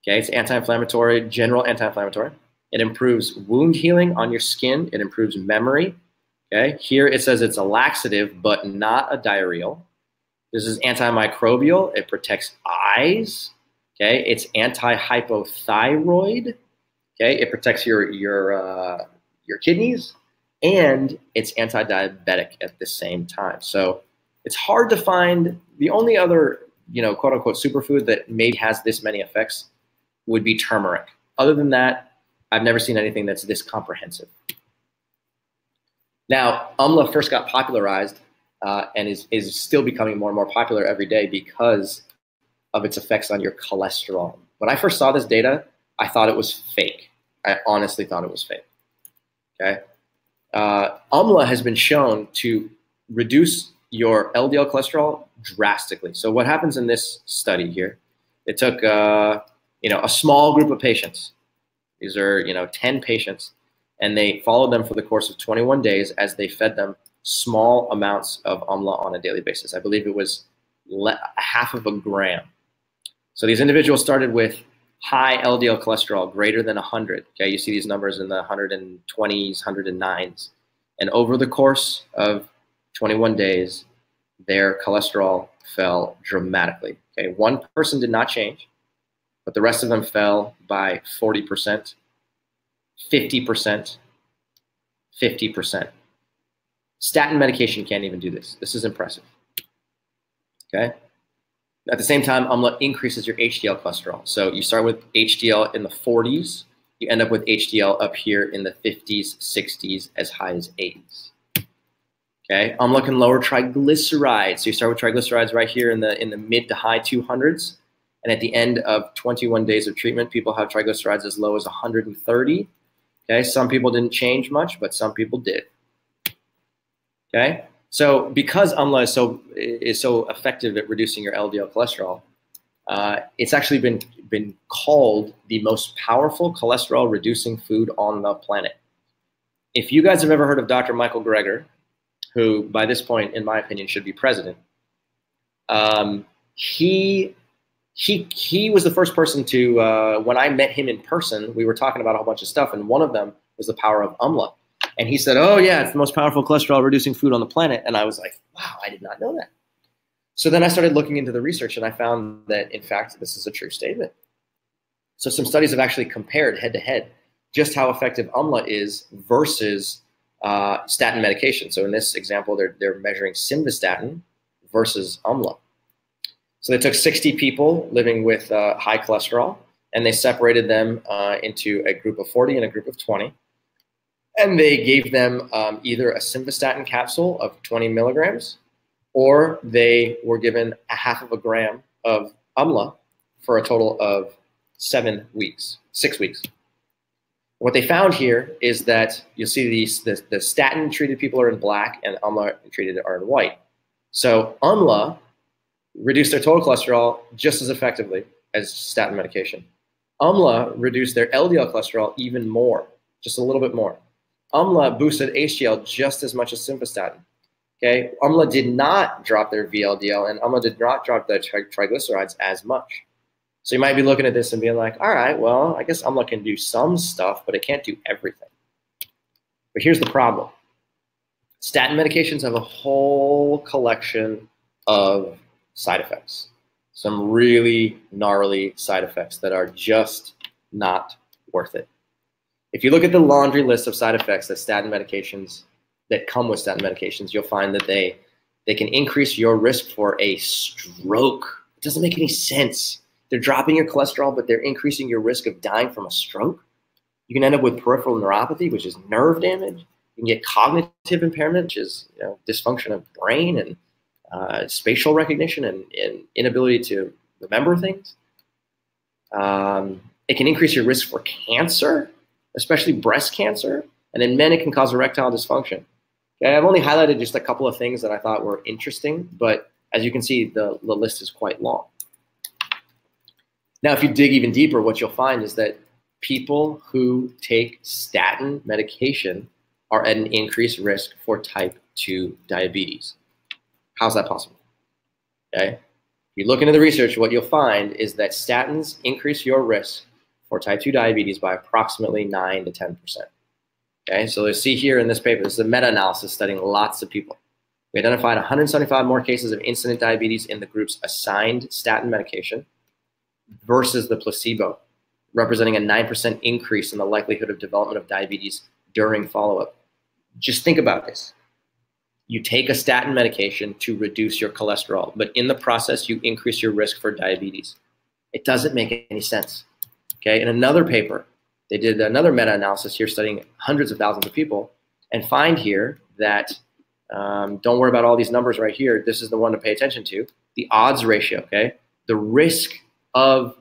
Okay, it's anti-inflammatory, general anti-inflammatory. It improves wound healing on your skin. It improves memory. Okay, here it says it's a laxative, but not a diarrheal. This is antimicrobial. It protects eyes. Okay, it's anti-hypothyroid. Okay, it protects your kidneys, and it's anti-diabetic at the same time. So it's hard to find. The only other, quote unquote superfood that maybe has this many effects would be turmeric. Other than that, I've never seen anything that's this comprehensive. Now, amla first got popularized and is still becoming more and more popular every day because of its effects on your cholesterol. When I first saw this data, I thought it was fake. I honestly thought it was fake. Okay, amla has been shown to reduce your LDL cholesterol drastically. So what happens in this study here? It took a small group of patients. These are 10 patients, and they followed them for the course of 21 days as they fed them small amounts of amla on a daily basis. I believe it was half of a gram. So these individuals started with high LDL cholesterol, greater than 100. Okay, you see these numbers in the 120s, 109s. And over the course of 21 days, their cholesterol fell dramatically. Okay, one person did not change, but the rest of them fell by 40%, 50%, 50%. Statin medication can't even do this. This is impressive. Okay. At the same time, amla increases your HDL cholesterol. So you start with HDL in the 40s, you end up with HDL up here in the 50s, 60s, as high as 80s. Okay, amla can lower triglycerides. So you start with triglycerides right here in the mid to high 200s, and at the end of 21 days of treatment, people have triglycerides as low as 130. Okay, some people didn't change much, but some people did. Okay, so because amla is so effective at reducing your LDL cholesterol, it's actually been called the most powerful cholesterol reducing food on the planet. If you guys have ever heard of Dr. Michael Greger, who by this point, in my opinion, should be president, he was the first person to, when I met him in person, we were talking about a whole bunch of stuff, and one of them was the power of umla. And he said, oh yeah, it's the most powerful cholesterol reducing food on the planet. And I was like, wow, I did not know that. So then I started looking into the research, and I found that, in fact, this is a true statement. So some studies have actually compared head-to-head just how effective umla is versus statin medication. So in this example, they're measuring simvastatin versus umla. So they took 60 people living with high cholesterol, and they separated them into a group of 40 and a group of 20. And they gave them either a simvastatin capsule of 20 milligrams, or they were given a half of a gram of umla for a total of 6 weeks. What they found here is that you'll see the statin treated people are in black and umla treated are in white. So umla reduced their total cholesterol just as effectively as statin medication. Umla reduced their LDL cholesterol even more, just a little bit more. Umla boosted HDL just as much as simvastatin. Okay, umla did not drop their VLDL, and umla did not drop their triglycerides as much. So you might be looking at this and being like, all right, well, I guess umla can do some stuff, but it can't do everything. But here's the problem. Statin medications have a whole collection of side effects. Some really gnarly side effects that are just not worth it. If you look at the laundry list of side effects that come with statin medications, you'll find that they can increase your risk for a stroke. It doesn't make any sense. They're dropping your cholesterol, but they're increasing your risk of dying from a stroke. You can end up with peripheral neuropathy, which is nerve damage. You can get cognitive impairment, which is dysfunction of brain and spatial recognition and inability to remember things. It can increase your risk for cancer, especially breast cancer. And in men, it can cause erectile dysfunction. Okay, I've only highlighted just a couple of things that I thought were interesting, but as you can see, the list is quite long. Now, if you dig even deeper, what you'll find is that people who take statin medication are at an increased risk for type 2 diabetes. How's that possible? Okay, if you look into the research, what you'll find is that statins increase your risk for type 2 diabetes by approximately 9 to 10%. Okay, so let's see here in this paper, this is a meta-analysis studying lots of people. We identified 175 more cases of incident diabetes in the groups assigned statin medication versus the placebo, representing a 9% increase in the likelihood of development of diabetes during follow-up. Just think about this. You take a statin medication to reduce your cholesterol, but in the process, you increase your risk for diabetes. It doesn't make any sense. Okay, in another paper, they did another meta-analysis here studying hundreds of thousands of people and find here that, don't worry about all these numbers right here, this is the one to pay attention to, the odds ratio, okay? The risk of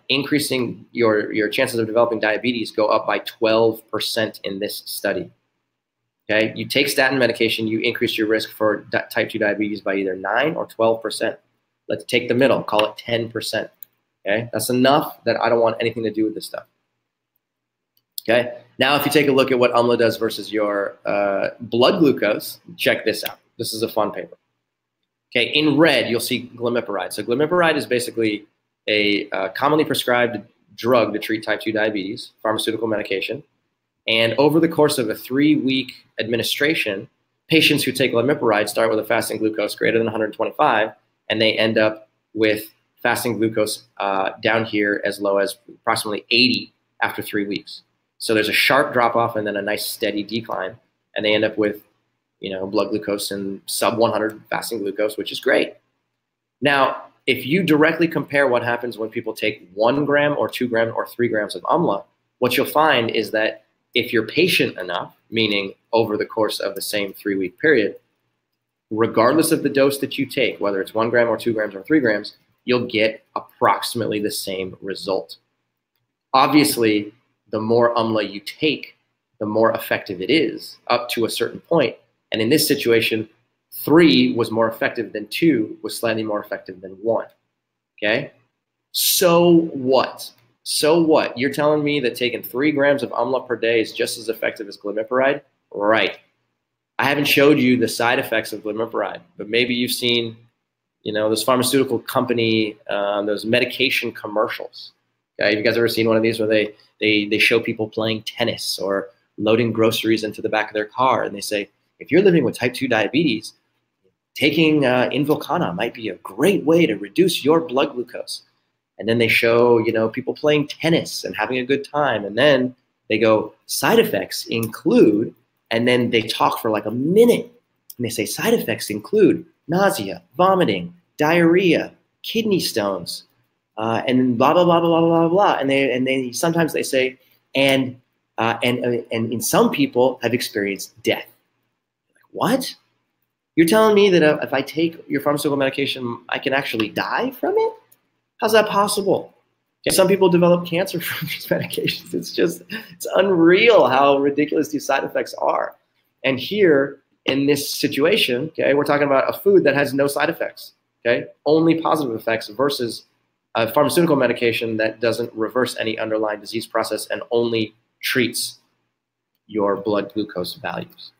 increasing your chances of developing diabetes go up by 12% in this study. Okay, you take statin medication, you increase your risk for type 2 diabetes by either 9 or 12%. Let's take the middle, call it 10%. Okay, that's enough that I don't want anything to do with this stuff. Okay, now if you take a look at what umla does versus your blood glucose, check this out. This is a fun paper. Okay, in red, you'll see glimepiride. So glimepiride is basically a commonly prescribed drug to treat type 2 diabetes, pharmaceutical medication. And over the course of a 3-week administration, patients who take glimepiride start with a fasting glucose greater than 125, and they end up with fasting glucose down here as low as approximately 80 after 3 weeks. So there's a sharp drop off and then a nice steady decline, and they end up with blood glucose and sub 100 fasting glucose, which is great. Now, if you directly compare what happens when people take 1 gram or 2 grams or 3 grams of umla, what you'll find is that if you're patient enough, meaning over the course of the same 3-week period, regardless of the dose that you take, whether it's 1 gram or 2 grams or 3 grams, you'll get approximately the same result. Obviously, the more umla you take, the more effective it is up to a certain point. And in this situation, 3 was more effective than 2 was slightly more effective than 1. Okay? So what? So what? You're telling me that taking 3 grams of umla per day is just as effective as glimepiride? Right. I haven't showed you the side effects of glimepiride, but maybe you've seen, you know, those pharmaceutical company, those medication commercials. Okay, have you guys ever seen one of these where they show people playing tennis or loading groceries into the back of their car, and they say, if you're living with type 2 diabetes, taking Invokana might be a great way to reduce your blood glucose. And then they show, you know, people playing tennis and having a good time, and then they go, side effects include, and then they talk for like a minute, and they say side effects include nausea, vomiting, diarrhea, kidney stones, and blah blah blah blah blah blah blah. And they sometimes they say, and in some people have experienced death. Like, what? You're telling me that if I take your pharmaceutical medication, I can actually die from it? How's that possible? Some people develop cancer from these medications. It's unreal how ridiculous these side effects are. And here in this situation, okay, we're talking about a food that has no side effects, okay, only positive effects versus a pharmaceutical medication that doesn't reverse any underlying disease process and only treats your blood glucose values.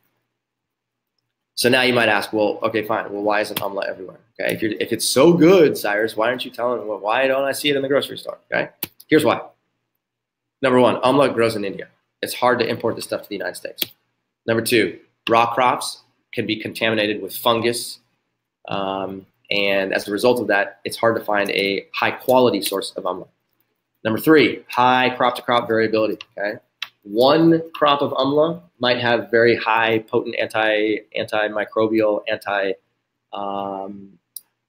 So now you might ask, well, okay, fine. Well, why isn't amla everywhere? Okay, if it's so good, Cyrus, why aren't you telling me? Well, why don't I see it in the grocery store? Okay, here's why. Number one, amla grows in India. It's hard to import this stuff to the United States. Number two, raw crops can be contaminated with fungus, and as a result of that, it's hard to find a high quality source of amla. Number three, high crop to crop variability. Okay. One crop of amla might have very high potent antimicrobial,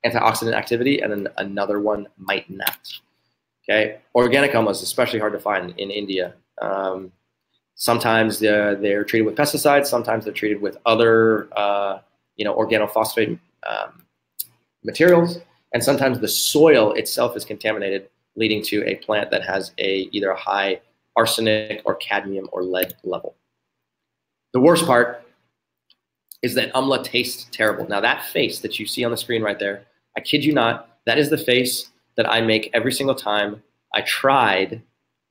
antioxidant activity, and then another one might not. Okay, organic amla is especially hard to find in India. Sometimes they're treated with pesticides. Sometimes they're treated with other, organophosphate materials, and sometimes the soil itself is contaminated, leading to a plant that has either a high arsenic or cadmium or lead level. The worst part is that amla tastes terrible. Now that face that you see on the screen right there, I kid you not, that is the face that I make every single time I tried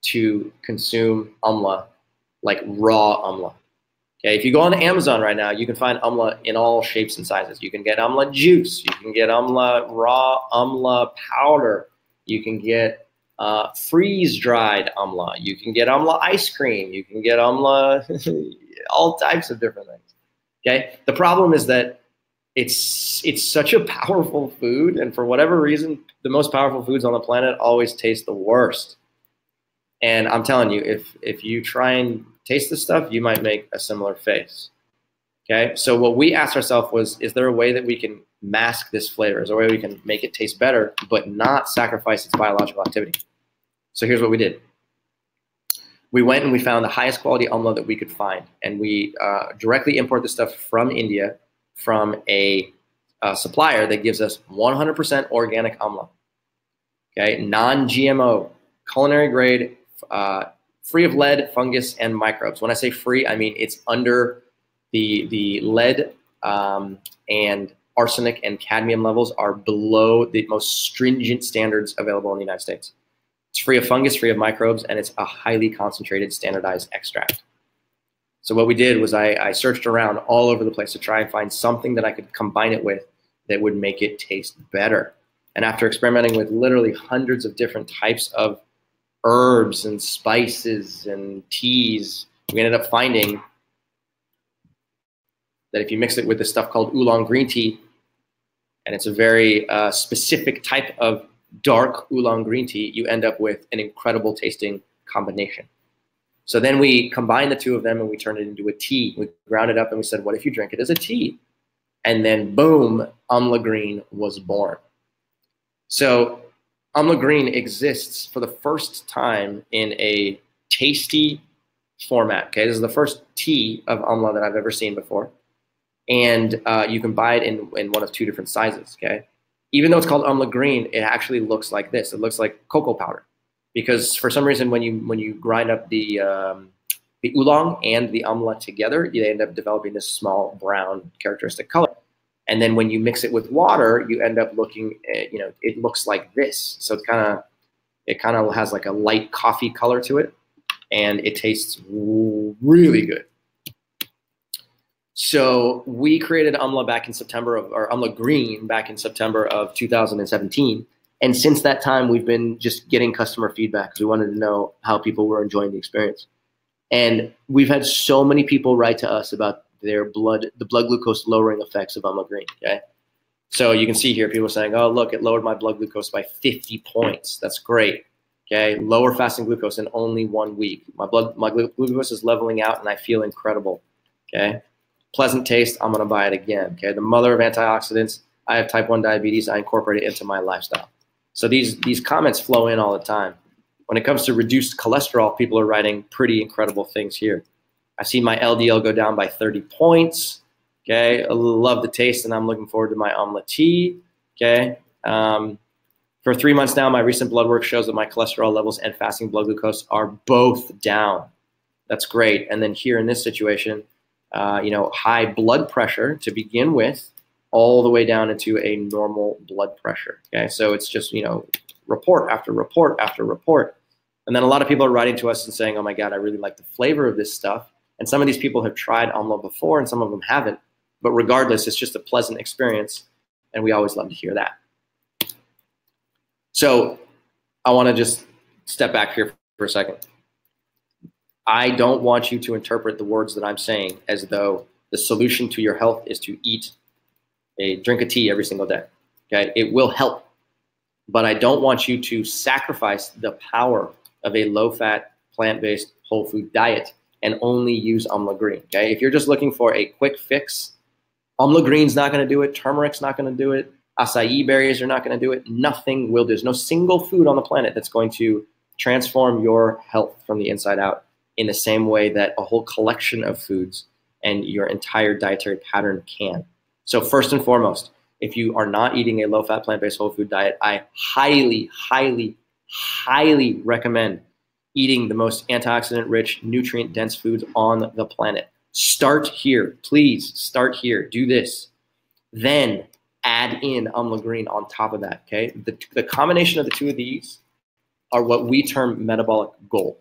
to consume amla, like raw amla. Okay, if you go on Amazon right now, you can find amla in all shapes and sizes. You can get amla juice, you can get amla raw, amla powder, you can get freeze-dried amla. You can get amla ice cream. You can get amla, all types of different things. Okay. The problem is that it's such a powerful food, and for whatever reason, the most powerful foods on the planet always taste the worst. And I'm telling you, if you try and taste this stuff, you might make a similar face. Okay. So what we asked ourselves was, is there a way that we can mask this flavor? Is there a way we can make it taste better, but not sacrifice its biological activity? So here's what we did. We went and we found the highest quality amla that we could find, and we directly import this stuff from India from a supplier that gives us 100% organic amla. Okay, non-GMO, culinary grade, free of lead, fungus, and microbes. When I say free, I mean it's under the lead and arsenic and cadmium levels are below the most stringent standards available in the United States. It's free of fungus, free of microbes, and it's a highly concentrated standardized extract. So what we did was I searched around all over the place to try and find something that I could combine it with that would make it taste better. And after experimenting with literally hundreds of different types of herbs and spices and teas, we ended up finding that if you mix it with this stuff called oolong green tea, and it's a very specific type of dark oolong green tea, you end up with an incredible tasting combination. So then we combined the two of them and we turned it into a tea. We ground it up and we said, what if you drink it as a tea? And then boom, amla green was born. So amla green exists for the first time in a tasty format. Okay, this is the first tea of amla that I've ever seen before. And you can buy it in one of two different sizes, okay? Even though it's called amla green, it actually looks like this. It looks like cocoa powder, because for some reason when you grind up the oolong and the amla together, you end up developing this small brown characteristic color. And then when you mix it with water, you end up looking, it looks like this. So it kind of has like a light coffee color to it, and it tastes really good. So we created Umla Green back in September of 2017. And since that time, we've been just getting customer feedback because we wanted to know how people were enjoying the experience. And we've had so many people write to us about the blood glucose lowering effects of Umla Green. Okay. So you can see here, people are saying, oh, look, it lowered my blood glucose by 50 points. That's great. Okay. Lower fasting glucose in only 1 week. My glucose is leveling out and I feel incredible. Okay. Pleasant taste. I'm going to buy it again. Okay. The mother of antioxidants. I have type 1 diabetes. I incorporate it into my lifestyle. So these comments flow in all the time. When it comes to reduced cholesterol, people are writing pretty incredible things here. I've seen my LDL go down by 30 points. Okay, I love the taste, and I'm looking forward to my omelet tea. Okay, for 3 months now, my recent blood work shows that my cholesterol levels and fasting blood glucose are both down. That's great. And then here in this situation, high blood pressure to begin with, all the way down into a normal blood pressure. Okay, so it's just report after report after report. And then a lot of people are writing to us and saying, oh my God, I really like the flavor of this stuff. And some of these people have tried Umla before and some of them haven't. But regardless, it's just a pleasant experience. And we always love to hear that. So I want to just step back here for a second. I don't want you to interpret the words that I'm saying as though the solution to your health is to drink a tea every single day. Okay, it will help. But I don't want you to sacrifice the power of a low-fat, plant-based, whole food diet and only use Umla Green. Okay, if you're just looking for a quick fix, Umla Green's not going to do it. Turmeric's not going to do it. Acai berries are not going to do it. Nothing will do. There's no single food on the planet that's going to transform your health from the inside out in the same way that a whole collection of foods and your entire dietary pattern can. So first and foremost, if you are not eating a low-fat, plant-based whole food diet, I highly, highly, highly recommend eating the most antioxidant-rich, nutrient-dense foods on the planet. Start here. Please start here. Do this. Then add in Umla Green on top of that, okay? The combination of the two of these are what we term metabolic gold.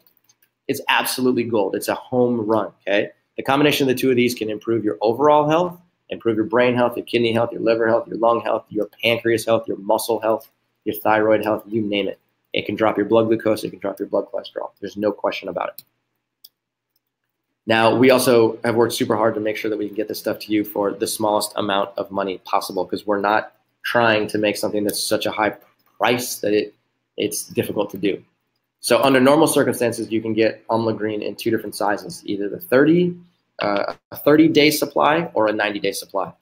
It's absolutely gold. It's a home run, okay? The combination of the two of these can improve your overall health, improve your brain health, your kidney health, your liver health, your lung health, your pancreas health, your muscle health, your thyroid health, you name it. It can drop your blood glucose, it can drop your blood cholesterol. There's no question about it. Now, we also have worked super hard to make sure that we can get this stuff to you for the smallest amount of money possible, because we're not trying to make something that's such a high price that it's difficult to do. So under normal circumstances, you can get Umla Green in 2 different sizes, either the 30-day supply or a 90-day supply.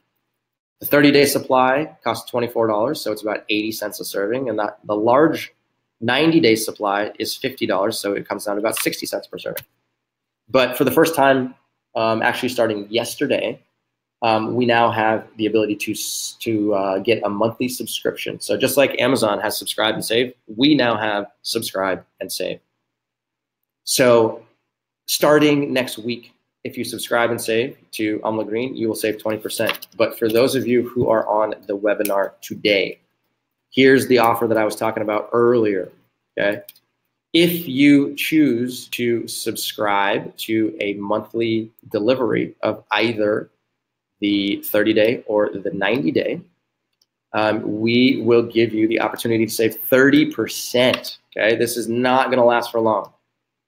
The 30-day supply costs $24, so it's about 80 cents a serving, and the large 90-day supply is $50, so it comes down to about 60 cents per serving. But for the first time, actually starting yesterday, we now have the ability to get a monthly subscription. So just like Amazon has Subscribe and Save, we now have Subscribe and Save. So starting next week, if you subscribe and save to Umla Green, you will save 20%. But for those of you who are on the webinar today, here's the offer that I was talking about earlier, okay? If you choose to subscribe to a monthly delivery of either the 30-day or the 90-day, we will give you the opportunity to save 30%, okay? This is not gonna last for long.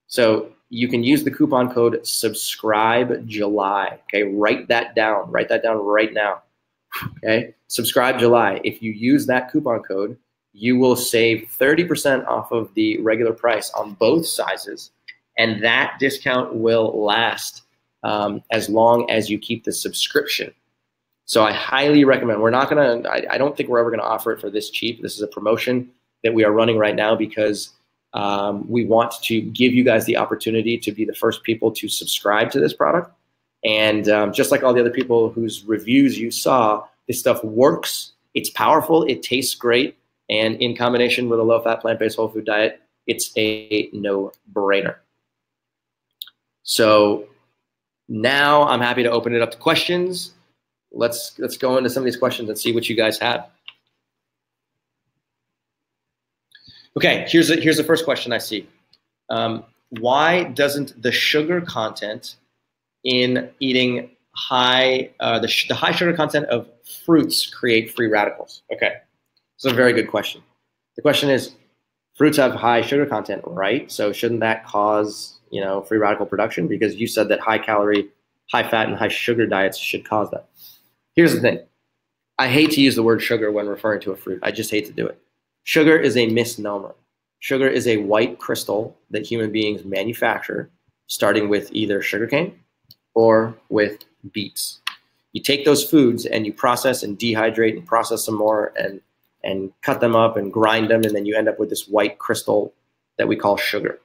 So you can use the coupon code SUBSCRIBEJULY, okay? Write that down right now, okay? Subscribe July. If you use that coupon code, you will save 30% off of the regular price on both sizes, and that discount will last as long as you keep the subscription. So I highly recommend. We're not gonna, I don't think we're ever gonna offer it for this cheap. This is a promotion that we are running right now because we want to give you guys the opportunity to be the first people to subscribe to this product. And just like all the other people whose reviews you saw, this stuff works, it's powerful, it tastes great, and in combination with a low-fat, plant-based whole food diet, it's a no-brainer. So now I'm happy to open it up to questions. Let's go into some of these questions and see what you guys have. Okay, here's the first question I see. Why doesn't the sugar content in eating the high sugar content of fruits create free radicals? Okay, it's a very good question. The question is, fruits have high sugar content, right? So shouldn't that cause, free radical production? Because you said that high calorie, high fat, and high sugar diets should cause that. Here's the thing. I hate to use the word sugar when referring to a fruit. I just hate to do it. Sugar is a misnomer. Sugar is a white crystal that human beings manufacture, starting with either sugarcane or with beets. You take those foods and you process and dehydrate and process some more and cut them up and grind them, and then you end up with this white crystal that we call sugar.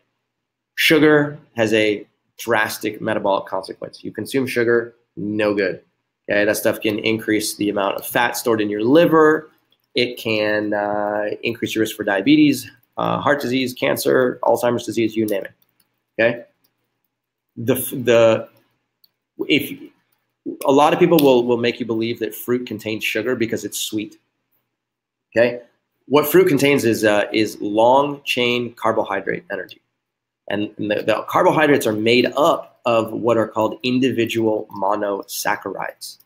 Sugar has a drastic metabolic consequence. You consume sugar, no good. Okay, that stuff can increase the amount of fat stored in your liver. It can increase your risk for diabetes, heart disease, cancer, Alzheimer's disease, you name it. Okay, if a lot of people will make you believe that fruit contains sugar because it's sweet. Okay, what fruit contains is long chain carbohydrate energy, and the carbohydrates are made up of what are called individual monosaccharides,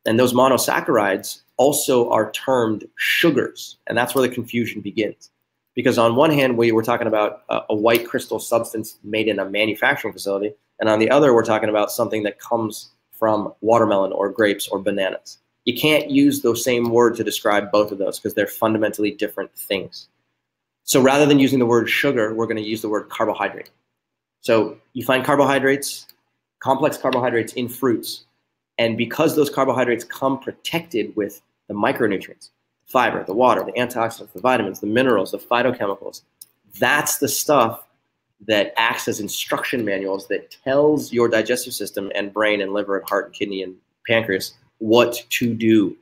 and those monosaccharides also are termed sugars, and that's where the confusion begins. Because on one hand, we're talking about a white crystal substance made in a manufacturing facility, and on the other, we're talking about something that comes from watermelon or grapes or bananas. You can't use the same word to describe both of those because they're fundamentally different things. So rather than using the word sugar, we're going to use the word carbohydrate. So you find carbohydrates, complex carbohydrates in fruits, and because those carbohydrates come protected with the micronutrients, fiber, the water, the antioxidants, the vitamins, the minerals, the phytochemicals, that's the stuff that acts as instruction manuals that tells your digestive system and brain and liver and heart and kidney and pancreas what to do.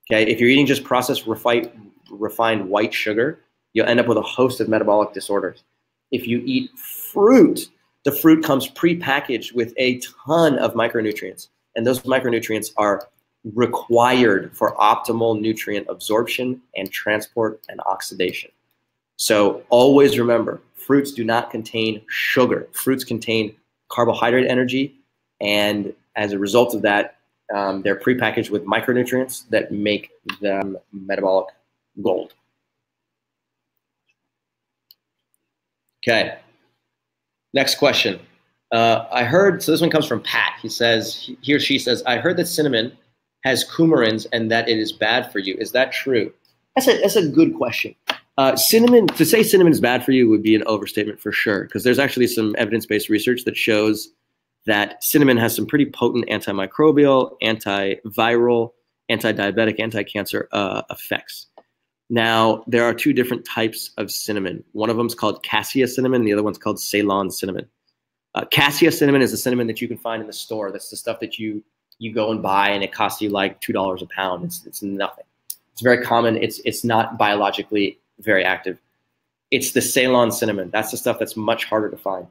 Okay, if you're eating just processed refined white sugar, you'll end up with a host of metabolic disorders. If you eat fruit, the fruit comes pre-packaged with a ton of micronutrients, and those micronutrients are required for optimal nutrient absorption and transport and oxidation. So always remember, fruits do not contain sugar. Fruits contain carbohydrate energy, and as a result of that, they're prepackaged with micronutrients that make them metabolic gold. Okay, next question. I heard, so this one comes from Pat. He or she says, I heard that cinnamon has coumarins and that it is bad for you. Is that true? That's a good question. Cinnamon, to say cinnamon is bad for you would be an overstatement for sure, because there's actually some evidence-based research that shows that cinnamon has some pretty potent antimicrobial, antiviral, anti-diabetic, anti-cancer effects. Now, there are two different types of cinnamon. One of them is called cassia cinnamon, and the other one's called Ceylon cinnamon. Cassia cinnamon is the cinnamon that you can find in the store. That's the stuff that you go and buy, and it costs you like $2 a pound. It's nothing. It's very common. It's not biologically very active. It's the Ceylon cinnamon. That's the stuff that's much harder to find.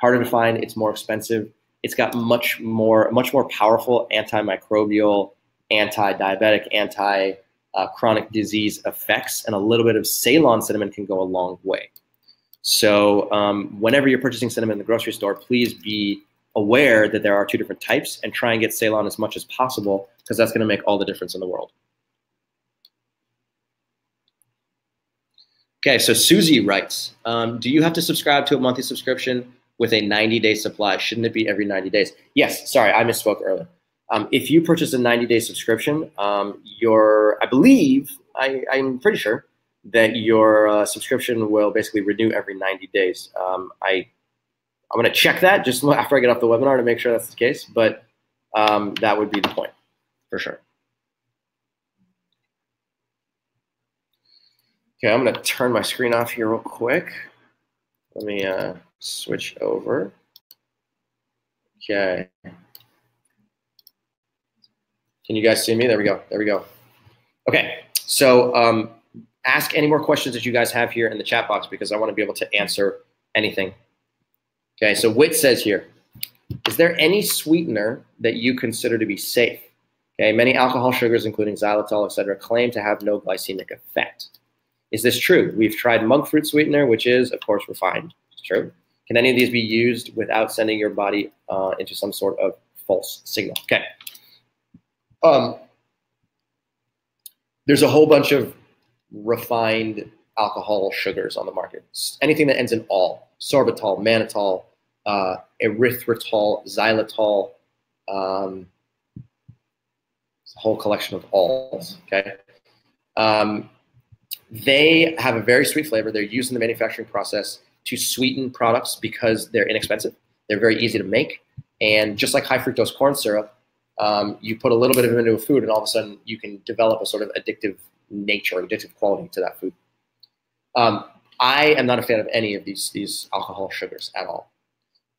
Harder to find. It's more expensive. It's got much more powerful antimicrobial, anti-diabetic, anti-chronic disease effects, and a little bit of Ceylon cinnamon can go a long way. So whenever you're purchasing cinnamon in the grocery store, please be aware that there are two different types and try and get Ceylon as much as possible, because that's going to make all the difference in the world. Okay, so Susie writes, do you have to subscribe to a monthly subscription with a 90-day supply? Shouldn't it be every 90 days? Yes, sorry, I misspoke earlier. If you purchase a 90-day subscription, I'm pretty sure that your subscription will basically renew every 90 days. I'm going to check that just after I get off the webinar to make sure that's the case, but that would be the point for sure. Okay, I'm going to turn my screen off here real quick. Let me switch over. Okay. Can you guys see me? There we go. There we go. Okay, so ask any more questions that you guys have here in the chat box, because I want to be able to answer anything. Okay, so Wit says here, is there any sweetener that you consider to be safe? Okay, many alcohol sugars, including xylitol, etc., claim to have no glycemic effect. Is this true? We've tried monk fruit sweetener, which is, of course, refined. It's true. Can any of these be used without sending your body into some sort of false signal. Okay. There's a whole bunch of refined alcohol sugars on the market. Anything that ends in "-ol", sorbitol, mannitol, erythritol, xylitol, it's a whole collection of "-ols", okay? They have a very sweet flavor. They're used in the manufacturing process to sweeten products because they're inexpensive. They're very easy to make. And just like high fructose corn syrup, you put a little bit of it into a food and all of a sudden you can develop a sort of addictive nature, addictive quality to that food. I am not a fan of any of these alcohol sugars at all.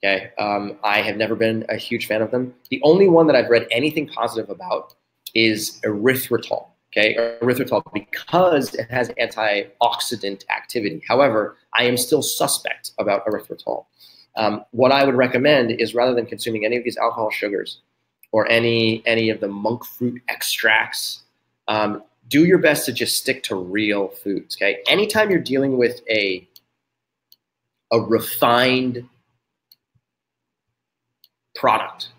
Okay, I have never been a huge fan of them. The only one that I've read anything positive about is erythritol. Okay, erythritol, because it has antioxidant activity. However, I am still suspect about erythritol. What I would recommend is, rather than consuming any of these alcohol sugars or any of the monk fruit extracts, do your best to just stick to real foods. Okay, anytime you're dealing with a refined product,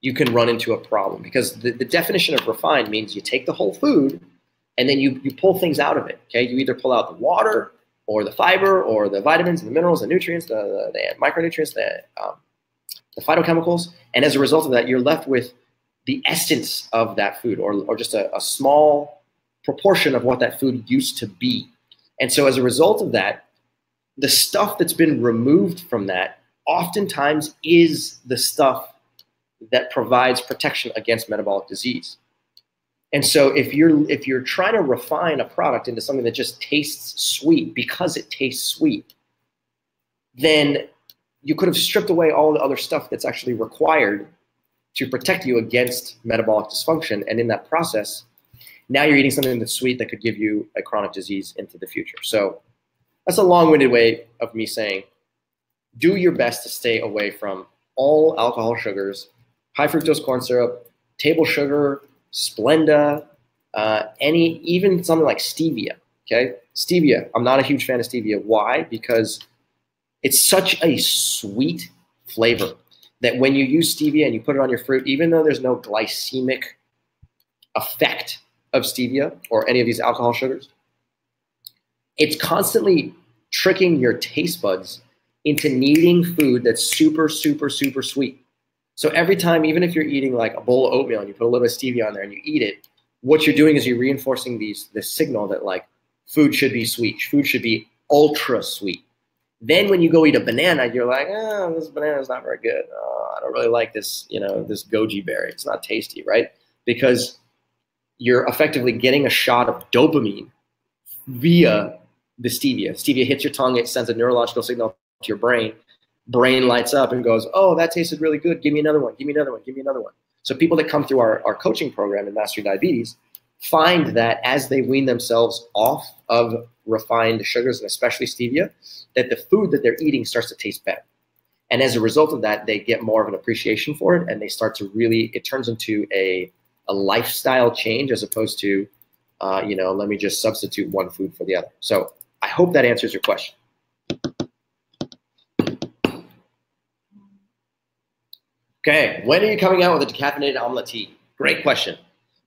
you can run into a problem, because the definition of refined means you take the whole food and then you pull things out of it. Okay, you either pull out the water or the fiber or the vitamins and the minerals, the nutrients, the micronutrients, the phytochemicals, and as a result of that, you're left with the essence of that food, or just a small proportion of what that food used to be. And so as a result of that, the stuff that's been removed from that oftentimes is the stuff that provides protection against metabolic disease. And so if you're trying to refine a product into something that just tastes sweet because it tastes sweet, then you could have stripped away all the other stuff that's actually required to protect you against metabolic dysfunction. And in that process, now you're eating something that's sweet that could give you a chronic disease into the future. So that's a long-winded way of me saying, do your best to stay away from all alcohol sugars, high fructose corn syrup, table sugar, Splenda, even something like stevia. Okay, stevia. I'm not a huge fan of stevia. Why? Because it's such a sweet flavor that when you use stevia and you put it on your fruit, even though there's no glycemic effect of stevia or any of these alcohol sugars, it's constantly tricking your taste buds into needing food that's super, super, super sweet. So every time, even if you're eating like a bowl of oatmeal and you put a little bit of stevia on there and you eat it, what you're doing is you're reinforcing this signal that like food should be sweet, food should be ultra sweet. Then when you go eat a banana, you're like, oh, this banana is not very good. Oh, I don't really like this, this goji berry. It's not tasty, right? Because you're effectively getting a shot of dopamine via the stevia. Stevia hits your tongue, it sends a neurological signal to your brain. Brain lights up and goes, oh, that tasted really good. Give me another one. Give me another one. Give me another one. So people that come through our coaching program in Master Diabetes find that as they wean themselves off of refined sugars, and especially stevia, that the food that they're eating starts to taste better. And as a result of that, they get more of an appreciation for it, and they start to really, it turns into a lifestyle change as opposed to, let me just substitute one food for the other. So I hope that answers your question. Okay, when are you coming out with a decaffeinated amla tea? Great question.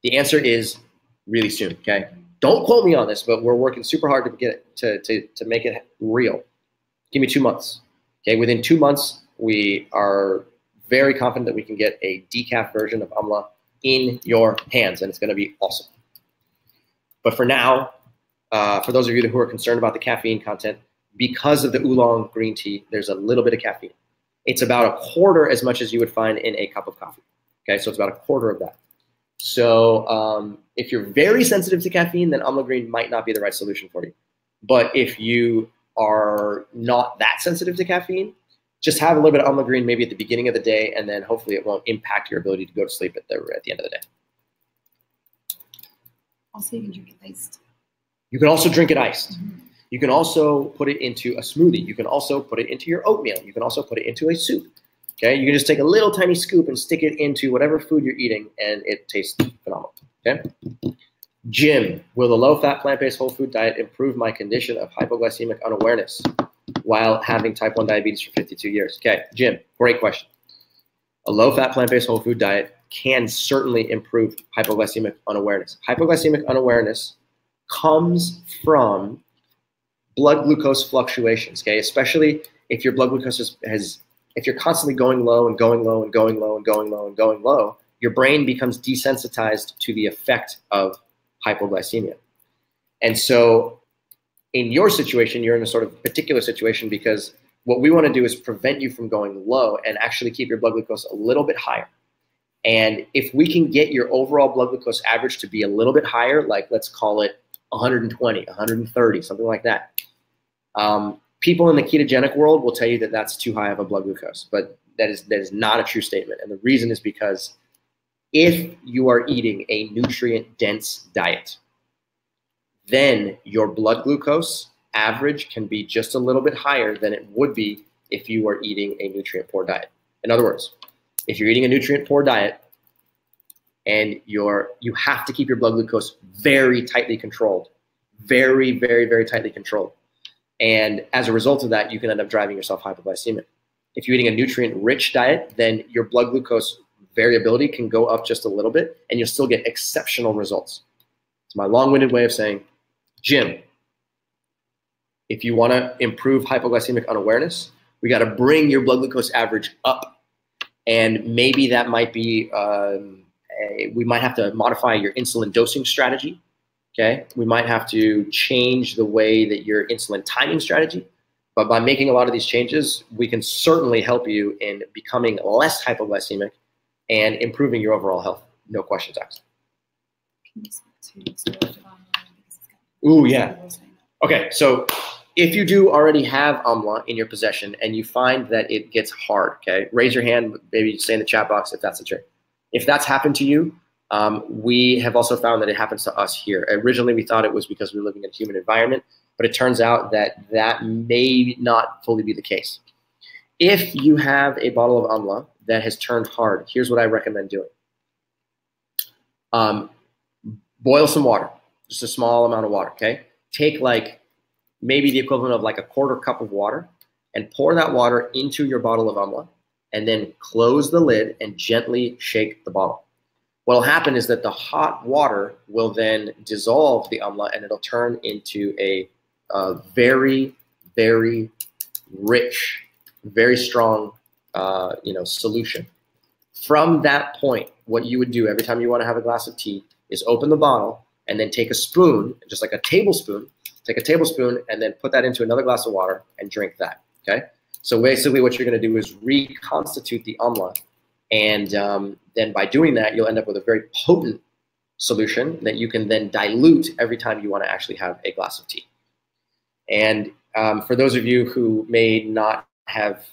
The answer is really soon, okay? Don't quote me on this, but we're working super hard to get it, to make it real. Give me 2 months, okay? Within 2 months, we are very confident that we can get a decaf version of amla in your hands, and it's gonna be awesome. But for now, for those of you who are concerned about the caffeine content, because of the oolong green tea, there's a little bit of caffeine. It's about 1/4 as much as you would find in a cup of coffee. Okay, so it's about 1/4 of that. So if you're very sensitive to caffeine, then amla green might not be the right solution for you. But if you are not that sensitive to caffeine, just have a little bit of amla green maybe at the beginning of the day, and then hopefully it won't impact your ability to go to sleep at the end of the day. Also, you can drink it iced. You can also drink it iced. Mm-hmm. You can also put it into a smoothie. You can also put it into your oatmeal. You can also put it into a soup. Okay, you can just take a little tiny scoop and stick it into whatever food you're eating, and it tastes phenomenal. Okay. Jim, will the low-fat plant-based whole food diet improve my condition of hypoglycemic unawareness while having type 1 diabetes for 52 years? Okay, Jim, great question. A low-fat plant-based whole food diet can certainly improve hypoglycemic unawareness. Hypoglycemic unawareness comes from blood glucose fluctuations, okay? Especially if your blood glucose if you're constantly going low and going low and going low and going low and going low, your brain becomes desensitized to the effect of hypoglycemia. And so in your situation, you're in a sort of particular situation because what we want to do is prevent you from going low and actually keep your blood glucose a little bit higher. And if we can get your overall blood glucose average to be a little bit higher, like let's call it 120, 130, something like that. People in the ketogenic world will tell you that that's too high of a blood glucose, but that is not a true statement. And the reason is because if you are eating a nutrient-dense diet, then your blood glucose average can be just a little bit higher than it would be if you were eating a nutrient-poor diet. In other words, if you're eating a nutrient-poor diet and you have to keep your blood glucose very tightly controlled, very, very, very tightly controlled. And as a result of that, you can end up driving yourself hypoglycemic. If you're eating a nutrient-rich diet, then your blood glucose variability can go up just a little bit and you'll still get exceptional results. It's my long-winded way of saying, Jim, if you want to improve hypoglycemic unawareness, we got to bring your blood glucose average up. And maybe that might be, we might have to modify your insulin dosing strategy. Okay, we might have to change the way that your insulin timing strategy, but by making a lot of these changes, we can certainly help you in becoming less hypoglycemic and improving your overall health. No questions asked. Ooh, yeah. Okay, so if you do already have AMLA in your possession and you find that it gets hard, okay, raise your hand, maybe say in the chat box if that's the trick. If that's happened to you, we have also found that it happens to us here. Originally, we thought it was because we were living in a human environment, but it turns out that that may not fully be the case. If you have a bottle of AMLA that has turned hard, here's what I recommend doing. Boil some water, just a small amount of water, okay? Take like maybe the equivalent of like a quarter cup of water and pour that water into your bottle of AMLA and then close the lid and gently shake the bottle. What will happen is that the hot water will then dissolve the AMLA and it'll turn into a very, very rich, very strong, solution. From that point, what you would do every time you want to have a glass of tea is open the bottle and then take a spoon, just like a tablespoon, take a tablespoon and then put that into another glass of water and drink that, okay? So basically what you're going to do is reconstitute the AMLA. And then by doing that, you'll end up with a very potent solution that you can then dilute every time you want to actually have a glass of tea. And for those of you who may not have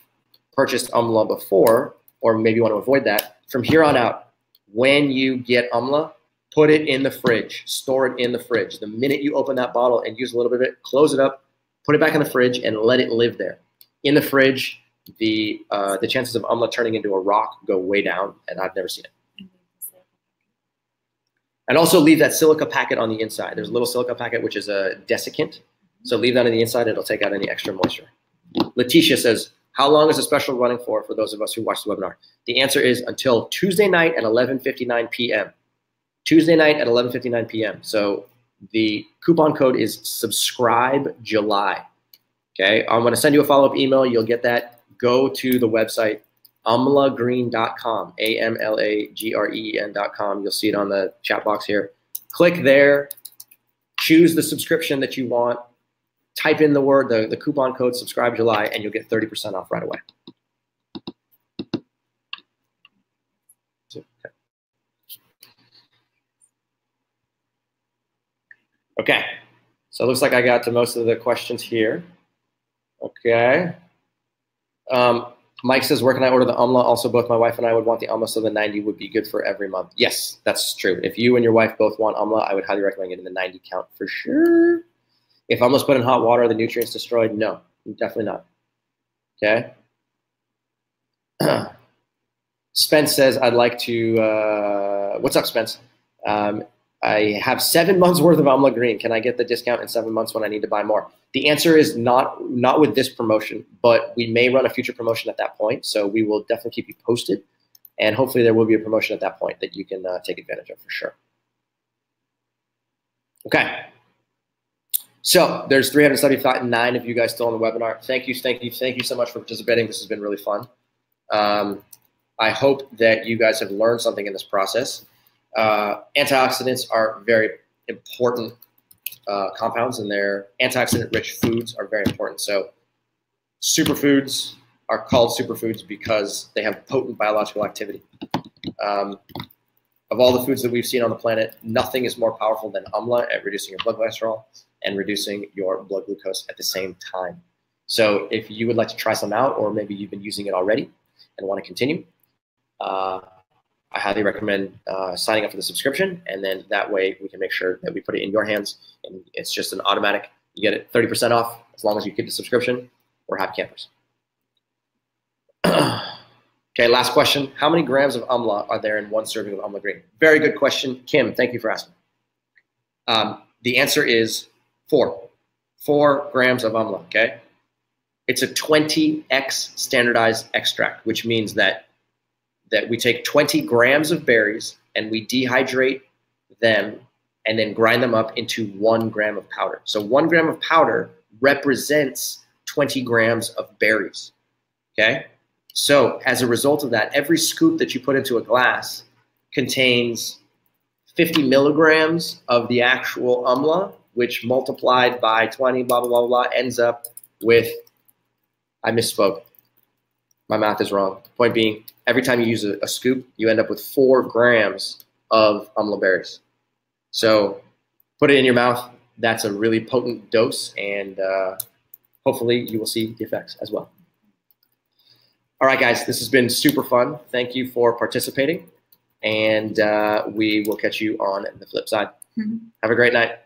purchased AMLA before, or maybe want to avoid that, from here on out, when you get AMLA, put it in the fridge, store it in the fridge. The minute you open that bottle and use a little bit of it, close it up, put it back in the fridge, and let it live there. In the fridge, the chances of AMLA turning into a rock go way down, and I've never seen it. And also leave that silica packet on the inside. There's a little silica packet, which is a desiccant. So leave that on the inside. It'll take out any extra moisture. Letitia says, how long is the special running for those of us who watch the webinar? The answer is until Tuesday night at 11:59 p.m. Tuesday night at 11:59 p.m. So the coupon code is subscribe July. Okay, I'm going to send you a follow-up email. You'll get that. Go to the website, amlagreen.com, AMLAGREN.com. You'll see it on the chat box here. Click there. Choose the subscription that you want. Type in the coupon code subscribe July, and you'll get 30% off right away. Okay, so it looks like I got to most of the questions here. Okay. Mike says, where can I order the AMLA? Also, both my wife and I would want the AMLA, so the 90 would be good for every month. Yes, that's true. If you and your wife both want AMLA, I would highly recommend getting the 90 count for sure. If AMLA's put in hot water, are the nutrients destroyed? No, definitely not. Okay. Spence says, I'd like to, what's up, Spence? I have 7 months worth of AMLA Green. Can I get the discount in 7 months when I need to buy more? The answer is not with this promotion, but we may run a future promotion at that point. So we will definitely keep you posted. And hopefully there will be a promotion at that point that you can take advantage of for sure. Okay. So there's 379 of you guys still on the webinar. Thank you so much for participating. This has been really fun. I hope that you guys have learned something in this process. Antioxidants are very important compounds, and their antioxidant-rich foods are very important. So superfoods are called superfoods because they have potent biological activity. Of all the foods that we've seen on the planet, nothing is more powerful than amla at reducing your blood cholesterol and reducing your blood glucose at the same time. So if you would like to try some out, or maybe you've been using it already and want to continue, I highly recommend signing up for the subscription, and then that way we can make sure that we put it in your hands, and it's just an automatic. You get it 30% off as long as you keep the subscription. We're happy campers. Okay, last question. How many grams of amla are there in one serving of amla green? Very good question, Kim. Thank you for asking. The answer is 4. 4 grams of amla, okay? It's a 20x standardized extract, which means that we take 20 grams of berries and we dehydrate them and then grind them up into 1 gram of powder. So 1 gram of powder represents 20 grams of berries, okay? So as a result of that, every scoop that you put into a glass contains 50 milligrams of the actual amla, which multiplied by 20, blah, blah, blah, blah, ends up with, I misspoke. My math is wrong. Point being, every time you use a scoop, you end up with 4 grams of amla berries. So put it in your mouth. That's a really potent dose, and hopefully you will see the effects as well. All right, guys, this has been super fun. Thank you for participating, and we will catch you on the flip side. Have a great night.